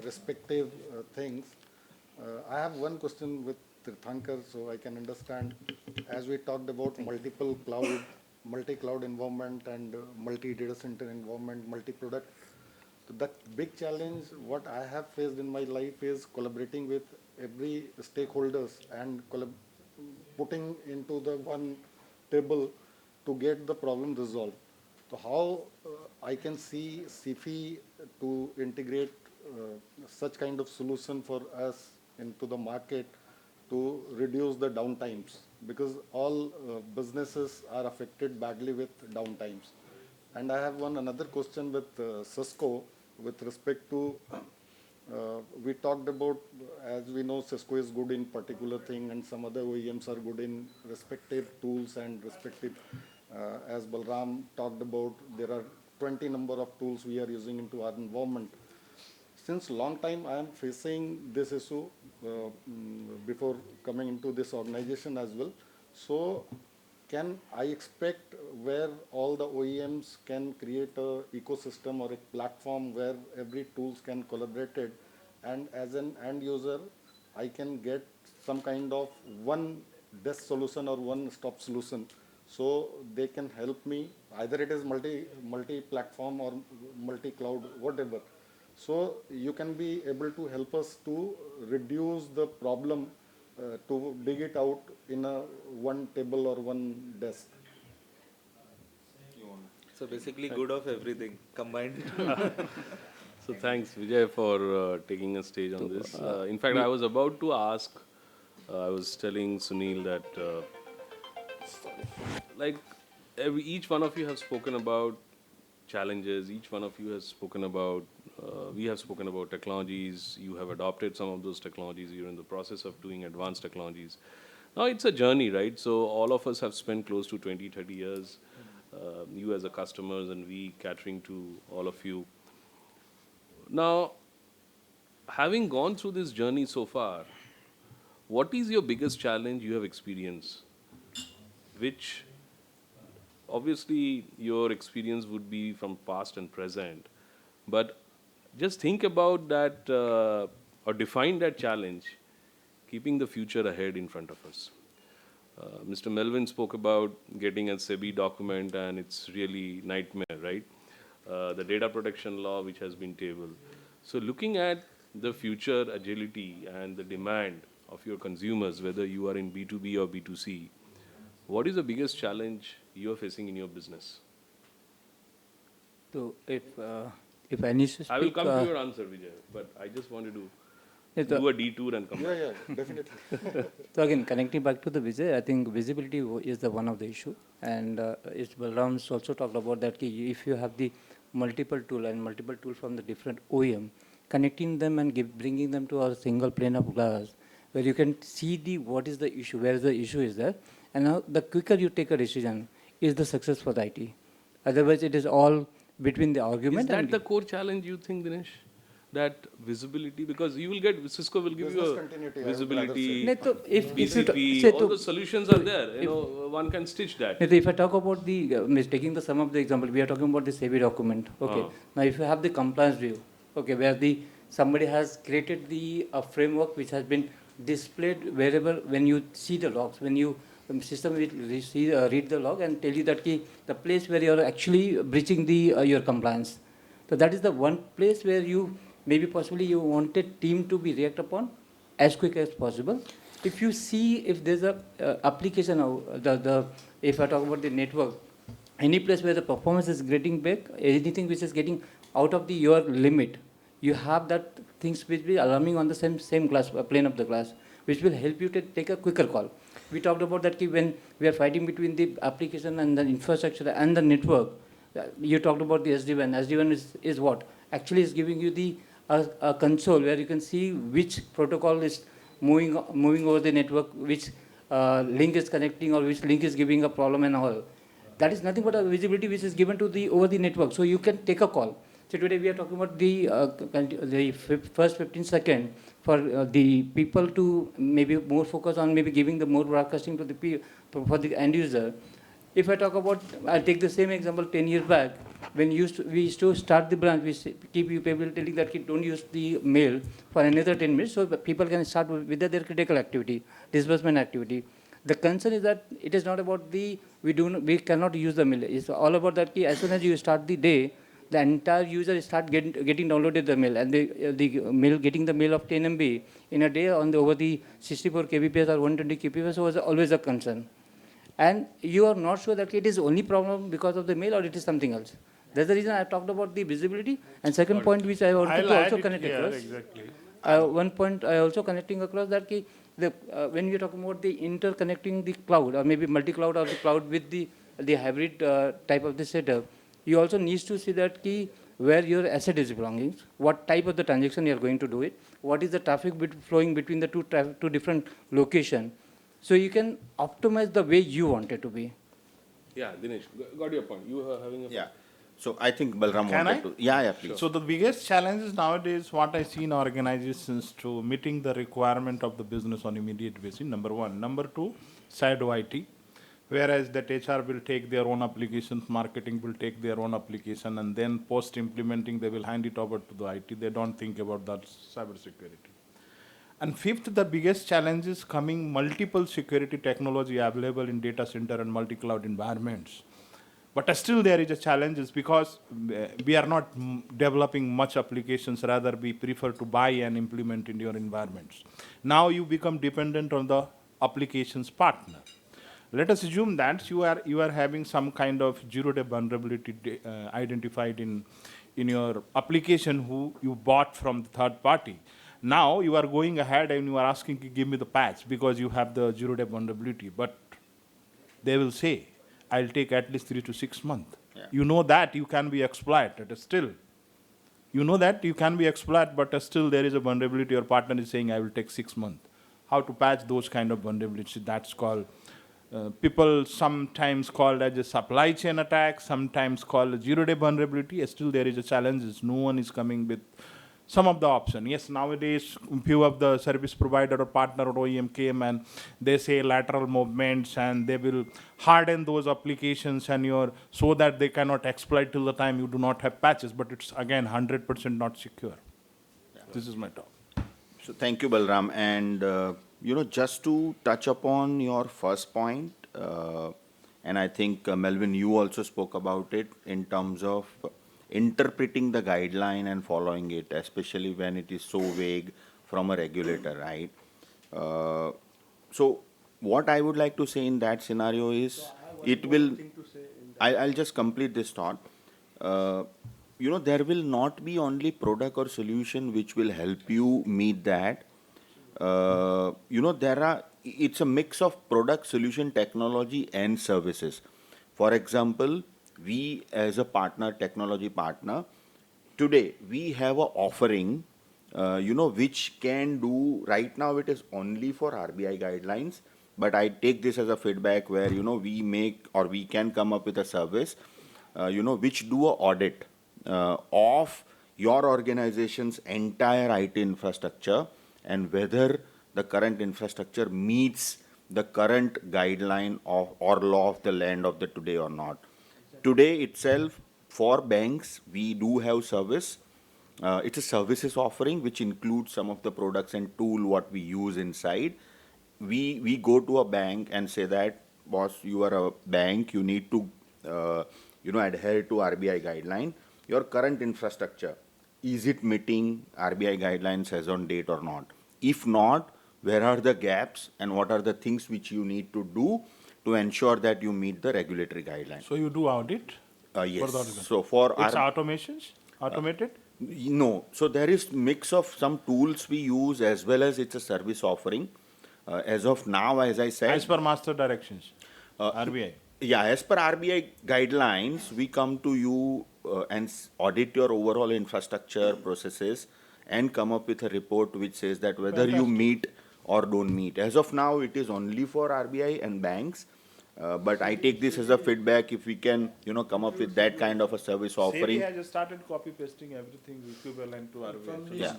respective things. I have one question with Tirthankar, so I can understand. As we talked about multi-cloud environment and multi-data center environment, multi-product. So that big challenge, what I have faced in my life is collaborating with every stakeholders and putting into the one table to get the problem resolved. So how I can see CFI to integrate such kind of solution for us into the market to reduce the downtimes, because all businesses are affected badly with downtimes. And I have another question with Cisco with respect to we talked about, as we know, Cisco is good in particular thing, and some other OEMs are good in respective tools and respective. As Balram talked about, there are 20 number of tools we are using into our environment. Since long time, I am facing this issue before coming into this organization as well. So, can I expect where all the OEMs can create a ecosystem or a platform where every tools can collaborate it, and as an end user, I can get some kind of one desk solution or one stop solution, so they can help me, either it is multi-platform or multi-cloud, whatever. So you can be able to help us to reduce the problem to dig it out in a one table or one desk. So basically, good of everything combined. So thanks, Vijay, for taking a stage on this. In fact, I was about to ask, I was telling Sunil that, each one of you have spoken about challenges, each one of you has spoken about, we have spoken about technologies, you have adopted some of those technologies, you're in the process of doing advanced technologies. Now it's a journey, right? So all of us have spent close to 20, 30 years, you as a customers and we catering to all of you. Now, having gone through this journey so far, what is your biggest challenge you have experienced? Which obviously your experience would be from past and present, but just think about that or define that challenge, keeping the future ahead in front of us. Mr. Melvin spoke about getting a SEBI document, and it's really nightmare, right? The data protection law which has been tabled. So looking at the future agility and the demand of your consumers, whether you are in B2B or B2C, what is the biggest challenge you are facing in your business? So if I need to speak, I will come to your answer, Vijay, but I just wanted to do a detour and come back. Yeah, definitely. so again, connecting back to the Vijay, I think visibility is the one of the issue, and it's Balram's also talked about that if you have the multiple tool from the different OEM, connecting them and bringing them to a single plane of glass, where you can see what is the issue, where the issue is there, and now the quicker you take a decision is the success for the IT. Otherwise, it is all between the Is argument that and the core challenge you think, Dinesh? That visibility, because you will get, Cisco will give Business you a continuity, I would rather visibility, No, so if you BCP, say all to- the solutions are there. One can stitch that. If I talk about taking the sum of the example, we are talking about the SEBI document. Okay. Now, if you have the compliance view, okay, where somebody has created a framework which has been displayed wherever when you see the logs, when you system will read the log and tell you that the place where you are actually breaching your compliance. So that is the one place where you maybe possibly you wanted team to be react upon as quick as possible. If you see if there's a application of if I talk about the network, any place where the performance is getting back, anything which is getting out of your limit, you have that things which will be alarming on the same glass plane of the glass, which will help you to take a quicker call. We talked about that when we are fighting between the application and the infrastructure and the network. You talked about the SD-WAN. SD-WAN is what? Actually is giving you a console where you can see which protocol is moving over the network, which link is connecting or which link is giving a problem and all. That is nothing but a visibility which is given to over the network. So you can take a call. So today we are talking about the first 15 seconds for the people to maybe more focus on maybe giving the more broadcasting to for the end user. If I talk about, I'll take the same example 10 years back, when we used to start the branch, we keep people telling that don't use the mail for another 10 minutes so that people can start with their critical activity, disbursement activity. The concern is that it is not about we cannot use the mail. It's all about that as soon as you start the day, the entire user start getting downloaded the mail, and getting the mail of 10 MB in a day over the 64 kbps or 120 kbps was always a concern. And you are not sure that it is only problem because of the mail or it is something else. That's the reason I talked about the visibility. And second point which I wanted to also connect across. Exactly. One point I also connecting across that when we are talking about the interconnecting the cloud or maybe multi-cloud or the cloud with the hybrid type of the setup, you also need to see that where your asset is belonging, what type of the transaction you are going to do it, what is the traffic flowing between the two different locations. So you can optimize the way you want it to be. Yeah, Dinesh, got your point. You are having a Yeah. So I think Balram Can wanted I? to. Yeah, please. So the biggest challenges nowadays, what I see in organizations to meeting the requirement of the business on immediate basis, number one. Number two, shadow IT. Whereas that HR will take their own applications, marketing will take their own application, and then post-implementing, they will hand it over to the IT. They don't think about that cybersecurity. And fifth, the biggest challenge is coming multiple security technology available in data center and multi-cloud environments. But still there is a challenge is because we are not developing much applications, rather we prefer to buy and implement in your environments. Now you become dependent on the applications partner. Let us assume that you are having some kind of zero-day vulnerability identified in your application who you bought from the third party. Now you are going ahead and you are asking to give me the patch because you have the zero-day vulnerability. But they will say, I'll take at least 3 to 6 months. Yeah. You know that you can be exploited still. You know that you can be exploited, but still there is a vulnerability. Your partner is saying, I will take 6 months. How to patch those kind of vulnerabilities? That's called, people sometimes called as a supply chain attack, sometimes called a zero-day vulnerability. Still there is a challenge. No one is coming with some of the option. Yes, nowadays few of the service provider or partner or OEM came and they say lateral movements and they will harden those applications and so that they cannot exploit till the time you do not have patches. But it's again 100% not secure. This is my talk. So thank you, Balram. And, just to touch upon your first point, and I think, Melvin, you also spoke about it in terms of interpreting the guideline and following it, especially when it is so vague from a regulator, right? So what I would like to say in that scenario is I'll just complete this thought. There will not be only product or solution which will help you meet that. It's a mix of product, solution, technology, and services. For example, we as a partner, technology partner, today we have a offering, which can do, right now it is only for RBI guidelines, but I take this as a feedback where, we make or we can come up with a service, which do a audit of your organization's entire IT infrastructure and whether the current infrastructure meets the current guideline of or law of the land of the today or not. Today itself, for banks, we do have service. It's a services offering which includes some of the products and tool what we use inside. We go to a bank and say that, boss, you are a bank, you need to adhere to RBI guideline. Your current infrastructure, is it meeting RBI guidelines as on date or not? If not, where are the gaps and what are the things which you need to do to ensure that you meet the regulatory guidelines? So you do audit? Yes. For the So for it's automations? Automated? No. So there is mix of some tools we use as well as it's a service offering. As of now, as I said. As per master directions, RBI. Yeah, as per RBI guidelines, we come to you and audit your overall infrastructure processes and come up with a report which says that whether you meet or don't meet. As of now, it is only for RBI and banks. But I take this as a feedback if we can, come up with that kind of a service offering. SEBI has started copy pasting everything equivalent to RBI. Yeah.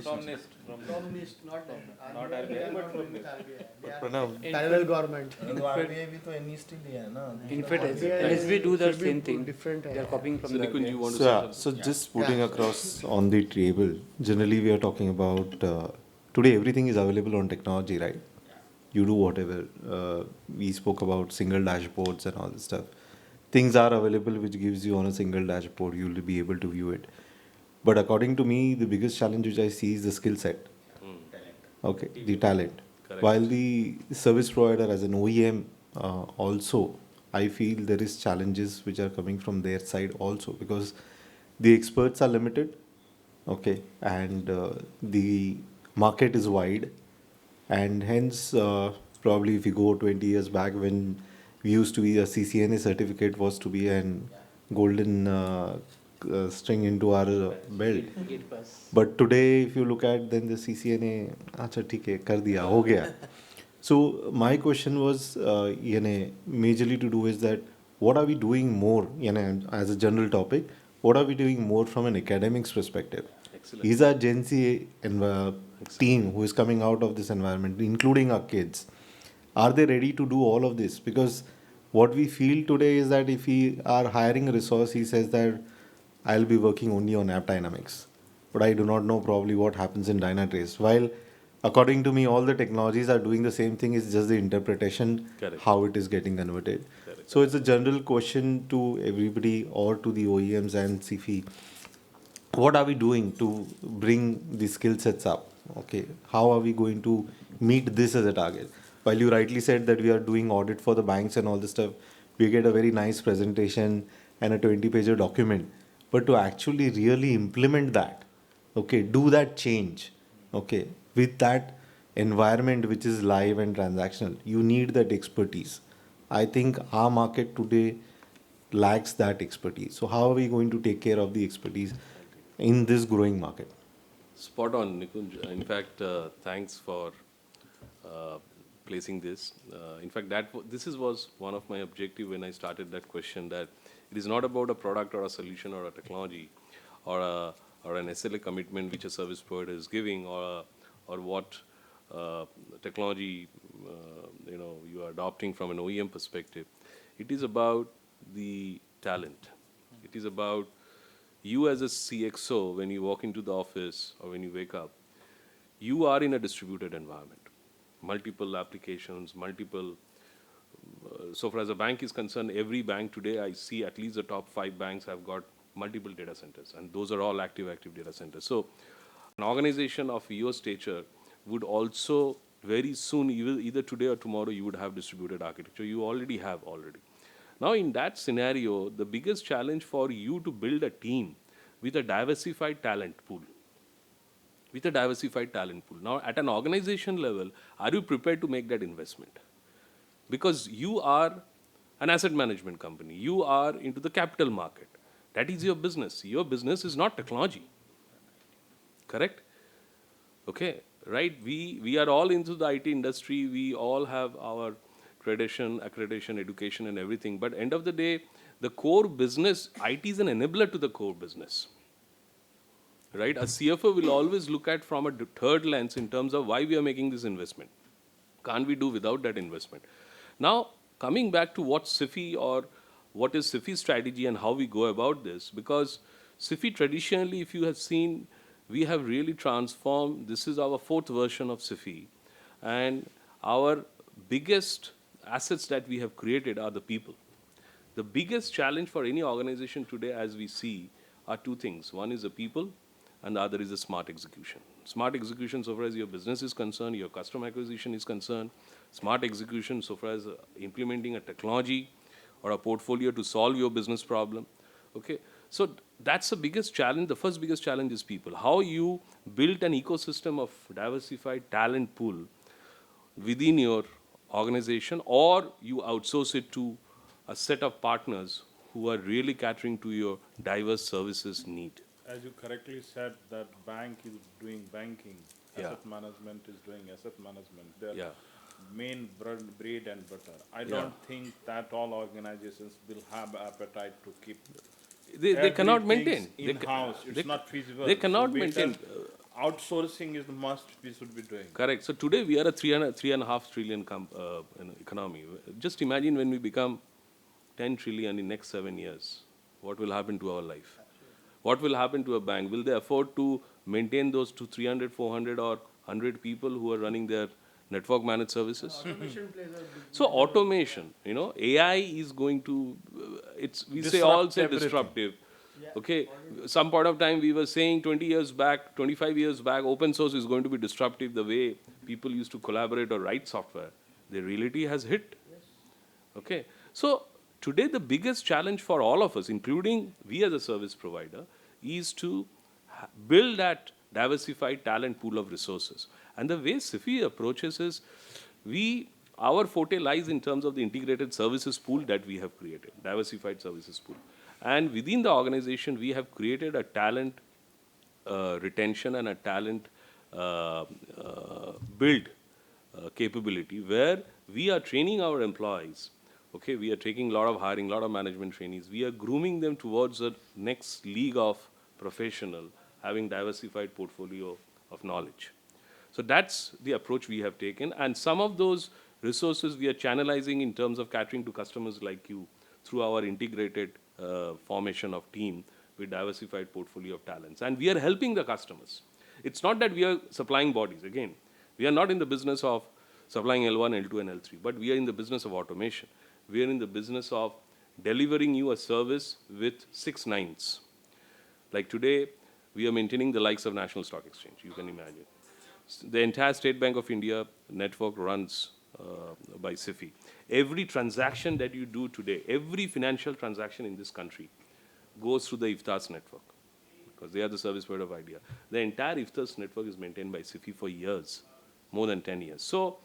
From NIST. From NIST, not Not RBI, but from NIST. Parallel government. In fact, SB do the same thing. Different. They are copying from So the Nikunj, you want to So, say yeah, something? so just putting across on the table, generally we are talking about today everything is available on technology, right? You do whatever. We spoke about single dashboards and all this stuff. Things are available which gives you on a single dashboard, you'll be able to view it. But according to me, the biggest challenge which I see is the skill set. Okay, the talent. Correct. While the service provider as an OEM also, I feel there is challenges which are coming from their side also because the experts are limited, okay, and the market is wide, and hence probably if you go 20 years back when we used to be a CCNA certificate was to be an golden string into our belt. But today, if you look at then the CCNA, acha theek hai, kar diya, ho gaya. So my question was, majorly to do is that what are we doing more, as a general topic, what are we doing more from an academics perspective? Excellent. Is our Gen Z team who is coming out of this environment, including our kids, are they ready to do all of this? Because what we feel today is that if we are hiring a resource, he says that I'll be working only on app dynamics. But I do not know probably what happens in Dynatrace. While according to me, all the technologies are doing the same thing, it's just the interpretation, Correct. how it is getting converted. Correct. So it's a general question to everybody or to the OEMs and CFI. What are we doing to bring the skill sets up? Okay, how are we going to meet this as a target? While you rightly said that we are doing audit for the banks and all this stuff, we get a very nice presentation and a 20-page document. But to actually really implement that, okay, do that change, okay, with that environment which is live and transactional, you need that expertise. I think our market today lacks that expertise. So how are we going to take care of the expertise in this growing market? Spot on, Nikunj. In fact, thanks for placing this. In fact, this was one of my objective when I started that question, that it is not about a product or a solution or a technology or or an SLA commitment which a service provider is giving, or what technology you are adopting from an OEM perspective. It is about the talent. It is about you as a CXO, when you walk into the office or when you wake up, you are in a distributed environment. Multiple applications, multiple. So far as a bank is concerned, every bank today, I see at least the top 5 banks have got multiple data centers, and those are all active data centers. So an organization of your stature would also very soon, either today or tomorrow, you would have distributed architecture. You already have already. Now in that scenario, the biggest challenge for you to build a team with a diversified talent pool. With a diversified talent pool. Now at an organization level, are you prepared to make that investment? Because you are an asset management company. You are into the capital market. That is your business. Your business is not technology. Correct? Okay, right? We are all into the IT industry. We all have our accreditation, education and everything. But end of the day, the core business, IT is an enabler to the core business. Right? A CFO will always look at from a third lens in terms of why we are making this investment. Can't we do without that investment? Now, coming back to what SIFI or what is SIFI's strategy and how we go about this, because SIFI traditionally, if you have seen, we have really transformed. This is our 4th version of SIFI. And our biggest assets that we have created are the people. The biggest challenge for any organization today, as we see, are 2 things. One is the people, and the other is the smart execution. Smart execution so far as your business is concerned, your customer acquisition is concerned. Smart execution so far as implementing a technology or a portfolio to solve your business problem. Okay, so that's the biggest challenge. The first biggest challenge is people. How you build an ecosystem of diversified talent pool within your organization, or you outsource it to a set of partners who are really catering to your diverse services need. As you correctly said, that bank is doing banking, Yeah. asset management is doing asset management. Their Yeah. main bread and butter. I Yeah. don't think that all organizations will have appetite to keep. They cannot everything's maintain. in-house. They It's not feasible. They cannot So better maintain. Outsourcing is the must we should be doing. Correct. So today we are a 3.5 trillion economy. Just imagine when we become 10 trillion in next 7 years, what will happen to our life? What will happen to a bank? Will they afford to maintain those 300, 400 or 100 people who are running their network managed services? So automation, AI is going to, we say all say Disrupt everything. disruptive. Okay, some point of time we were saying 20 years back, 25 years back, open source is going to be disruptive the way people used to collaborate or write software. The reality has hit. Okay, so today the biggest challenge for all of us, including we as a service provider, is to build that diversified talent pool of resources. And the way SIFI approaches is, our forte lies in terms of the integrated services pool that we have created, diversified services pool. And within the organization, we have created a talent retention and a talent build capability where we are training our employees. Okay, we are taking a lot of hiring, a lot of management trainees. We are grooming them towards the next league of professional, having diversified portfolio of knowledge. So that's the approach we have taken. And some of those resources we are channelizing in terms of catering to customers like you through our integrated formation of team with diversified portfolio of talents. And we are helping the customers. It's not that we are supplying bodies. Again, we are not in the business of supplying L1, L2, and L3, but we are in the business of automation. We are in the business of delivering you a service with 6 nines. Like today, we are maintaining the likes of National Stock Exchange, you can imagine. The entire State Bank of India network runs by SIFI. Every transaction that you do today, every financial transaction in this country goes through the IFTAS network because they are the service provider of IDEA. The entire IFTAS network is maintained by SIFI for years, more than 10 years. So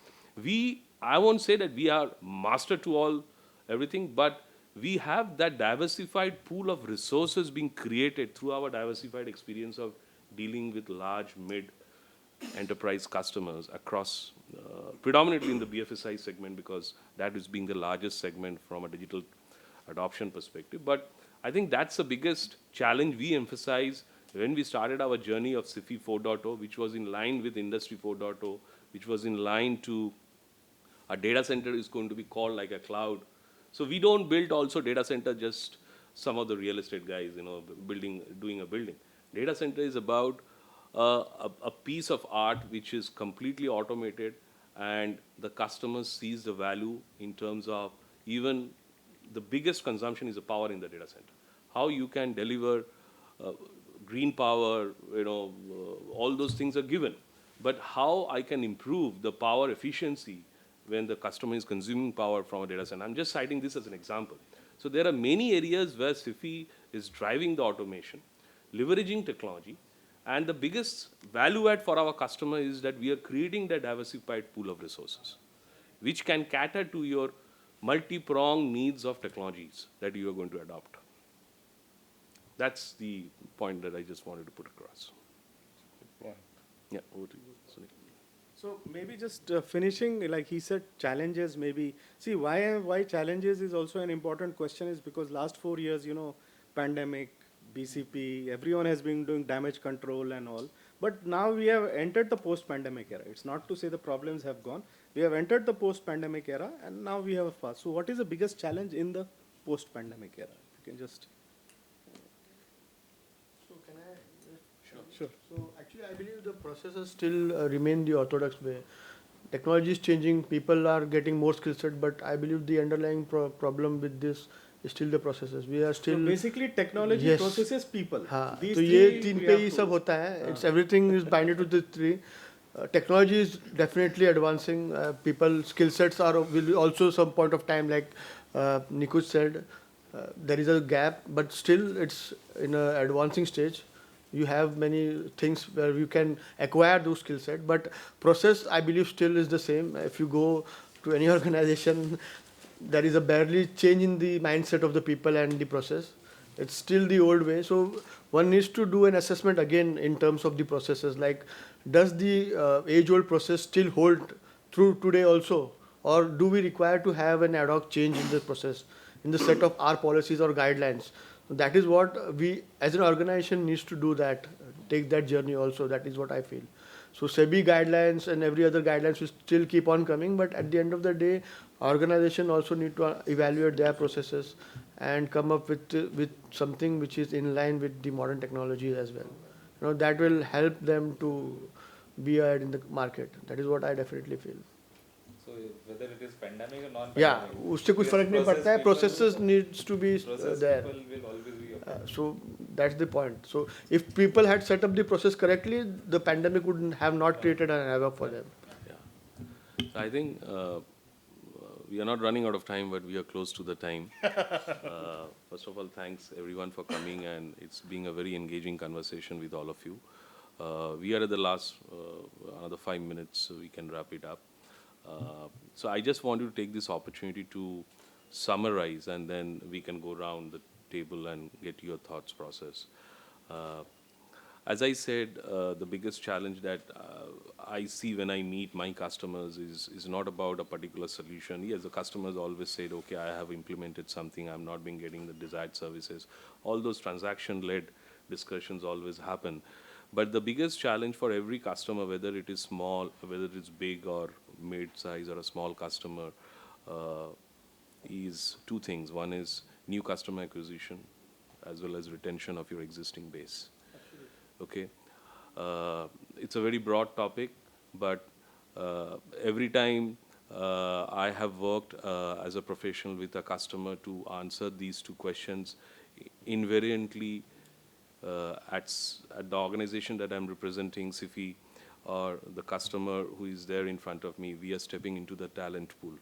I won't say that we are master to all everything, but we have that diversified pool of resources being created through our diversified experience of dealing with large, mid, enterprise customers across, predominantly in the BFSI segment because that is being the largest segment from a digital adoption perspective. But I think that's the biggest challenge we emphasize When we started our journey of SIFI 4.0, which was in line with Industry 4.0, which was in line to a data center is going to be called like a cloud. So we don't build also data center just some of the real estate guys, doing a building. Data center is about a piece of art which is completely automated, and the customer sees the value in terms of even the biggest consumption is the power in the data center. How you can deliver green power, all those things are given. But how I can improve the power efficiency when the customer is consuming power from a data center. I'm just citing this as an example. So there are many areas where SIFI is driving the automation, leveraging technology, and the biggest value add for our customer is that we are creating the diversified pool of resources, which can cater to your multi-pronged needs of technologies that you are going to adopt. That's the point that I just wanted to put across. Yeah, over to you, Sunil. So maybe just finishing, like he said, challenges maybe. See, why challenges is also an important question is because last 4 years, pandemic, BCP, everyone has been doing damage control and all. But now we have entered the post-pandemic era. It's not to say the problems have gone. We have entered the post-pandemic era and now we have a fast. So what is the biggest challenge in the post-pandemic era? You can just... So can I? Sure. So actually, I believe the processes still remain the orthodox way. Technology is changing. People are getting more skill set, but I believe the underlying problem with this is still the processes. We are still So basically technology, Yes. processes, people. हाँ, These तो ये three तीन we पे have he to- सब होता है. It's everything is binded to the three. Technology is definitely advancing. People skill sets will also some point of time, like Nikunj said, there is a gap, but still it's in a advancing stage. You have many things where you can acquire those skill set, but process I believe still is the same. If you go to any organization, there is a barely change in the mindset of the people and the process. It's still the old way. So one needs to do an assessment again in terms of the processes. Like, does the age-old process still hold through today also, or do we require to have an ad hoc change in the process, in the set of our policies or guidelines? That is what we, as an organization, needs to do. That take that journey also. That is what I feel. So SEBI guidelines and every other guidelines will still keep on coming, but at the end of the day, organization also need to evaluate their processes and come up with something which is in line with the modern technology as well. That will help them to be ahead in the market. That is what I definitely feel. So whether it is pandemic or non-pandemic. Yeah, उससे कुछ फर्क नहीं पड़ता है. Processes needs to be there. People will always be So that's the point. So if people had set up the process correctly, the pandemic would have not created an havoc for them. Yeah. So I think we are not running out of time, but we are close to the time. First of all, thanks everyone for coming, and it's been a very engaging conversation with all of you. We are at the last another 5 minutes, so we can wrap it up. So I just wanted to take this opportunity to summarize, and then we can go around the table and get your thoughts process. As I said, the biggest challenge that I see when I meet my customers is not about a particular solution. Yes, the customers always said, okay, I have implemented something, I'm not been getting the desired services. All those transaction-led discussions always happen. But the biggest challenge for every customer, whether it is small, whether it is big or mid-size or a small customer, is two things. One is new customer acquisition, as well as retention of your existing base. Okay, it's a very broad topic, but every time I have worked as a professional with a customer to answer these two questions, invariantly at the organization that I'm representing, SIFI, or the customer who is there in front of me, we are stepping into the talent pool.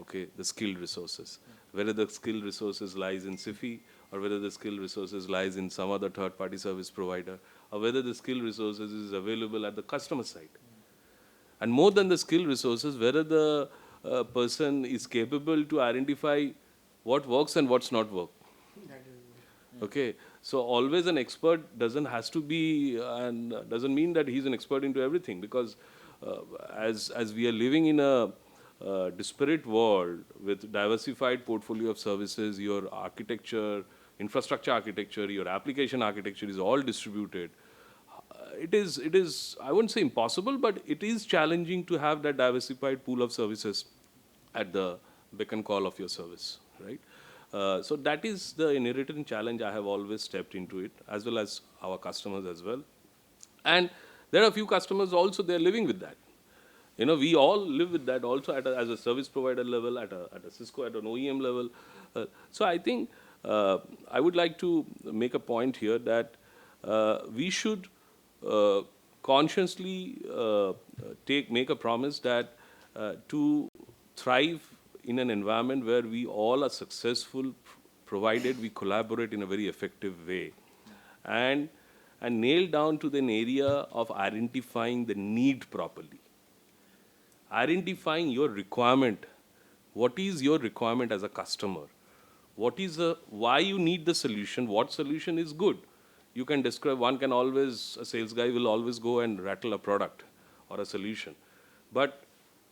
Okay, the skilled resources. Whether the skilled resources lies in SIFI, or whether the skilled resources lies in some other third-party service provider, or whether the skilled resources is available at the customer side. And more than the skilled resources, whether the person is capable to identify what works and what's not work. Okay, so always an expert doesn't mean that he's an expert into everything, because as we are living in a disparate world with diversified portfolio of services, your architecture, infrastructure architecture, your application architecture is all distributed, it is, I wouldn't say impossible, but it is challenging to have that diversified pool of services at the beck and call of your service, right? So that is the inherent challenge I have always stepped into it, as well as our customers as well. And there are a few customers also, they're living with that. You know, we all live with that also as a service provider level, at a Cisco, at an OEM level. So I think I would like to make a point here that we should consciously make a promise that to thrive in an environment where we all are successful, provided we collaborate in a very effective way, and nail down to an area of identifying the need properly. Identifying your requirement. What is your requirement as a customer? Why you need the solution? What solution is good? You can describe, a sales guy will always go and rattle a product or a solution. But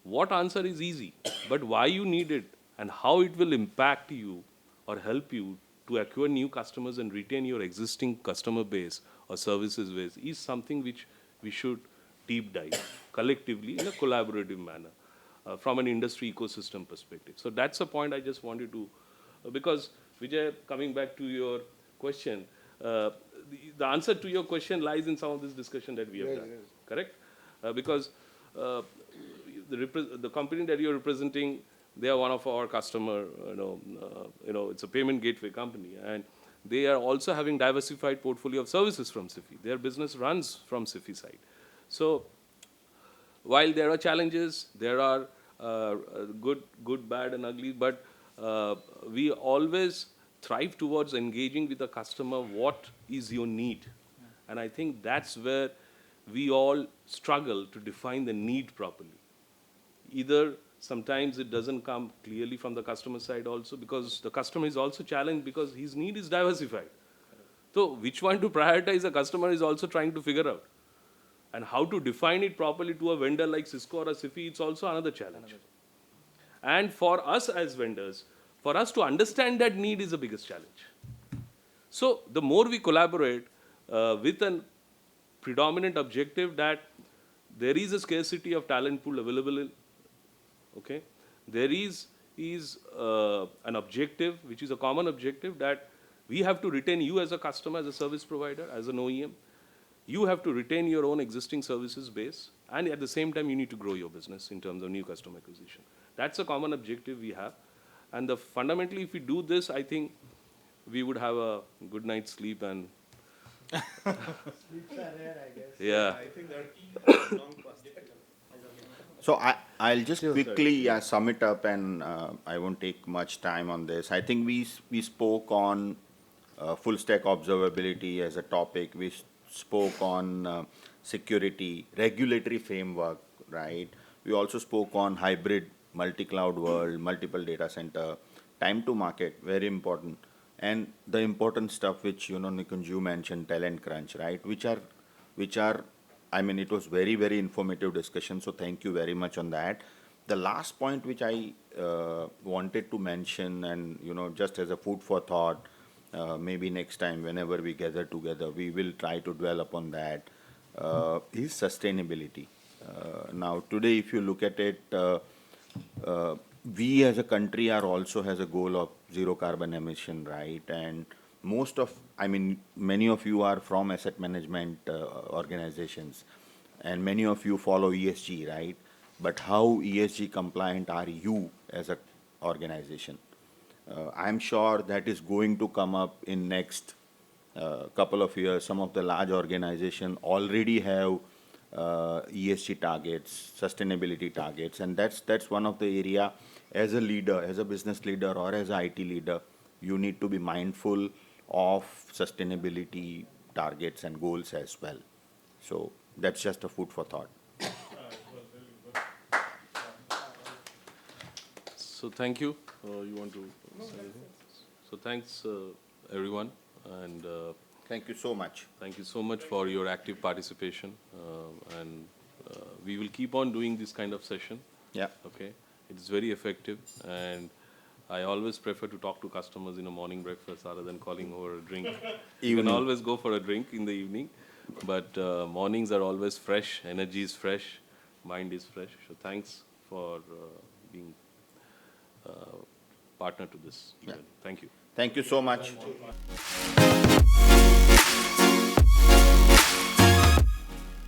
what answer is easy? But why you need it and how it will impact you or help you to acquire new customers and retain your existing customer base or services base is something which we should deep dive collectively in a collaborative manner from an industry ecosystem perspective. So that's a point I just wanted to, because Vijay, coming back to your question, the answer to your question lies in some of this discussion that we have done, correct? Because the company that you're representing, they are one of our customer, it's a payment gateway company, and they are also having diversified portfolio of services from SIFI. Their business runs from SIFI side. So while there are challenges, there are good, bad, and ugly, but we always thrive towards engaging with the customer. What is your need? And I think that's where we all struggle to define the need properly. Either sometimes it doesn't come clearly from the customer side also, because the customer is also challenged because his need is diversified. So which one to prioritize, a customer is also trying to figure out. And how to define it properly to a vendor like Cisco or a SIFI, it's also another challenge. And for us as vendors, for us to understand that need is the biggest challenge. So the more we collaborate with a predominant objective that there is a scarcity of talent pool available, okay? There is an objective, which is a common objective, that we have to retain you as a customer, as a service provider, as an OEM. You have to retain your own existing services base, and at the same time, you need to grow your business in terms of new customer acquisition. That's a common objective we have. And fundamentally, if we do this, I think we would have a good night's sleep and... Sleeps are rare, I guess. Yeah. I think that long perspective. So I'll just quickly sum it up, and I won't take much time on this. I think we spoke on full stack observability as a topic. We spoke on security, regulatory framework, right? We also spoke on hybrid, multi-cloud world, multiple data center, time to market, very important. And the important stuff which, Nikunj, you mentioned, talent crunch, right? Which are, I mean, it was very, very informative discussion. So thank you very much on that. The last point which I wanted to mention, and, just as a food for thought, maybe next time, whenever we gather together, we will try to dwell upon that, is sustainability. Now, today, if you look at it, we as a country also has a goal of zero carbon emission, right? And many of you are from asset management organizations, and many of you follow ESG, right? But how ESG compliant are you as an organization? I'm sure that is going to come up in next couple of years. Some of the large organizations already have ESG targets, sustainability targets, and that's one of the area as a leader, as a business leader or as an IT leader, you need to be mindful of sustainability targets and goals as well. So that's just a food for thought. So thank you. You want to say anything? So thanks, everyone, and thank you so much. Thank you so much for your active participation, and we will keep on doing this kind of session. Yeah. Okay. It's very effective, and I always prefer to talk to customers in a morning breakfast rather than calling over a drink. You can Evening. always go for a drink in the evening, but mornings are always fresh, energy is fresh, mind is fresh. So thanks for being partner to this event. Thank you. Thank you so much.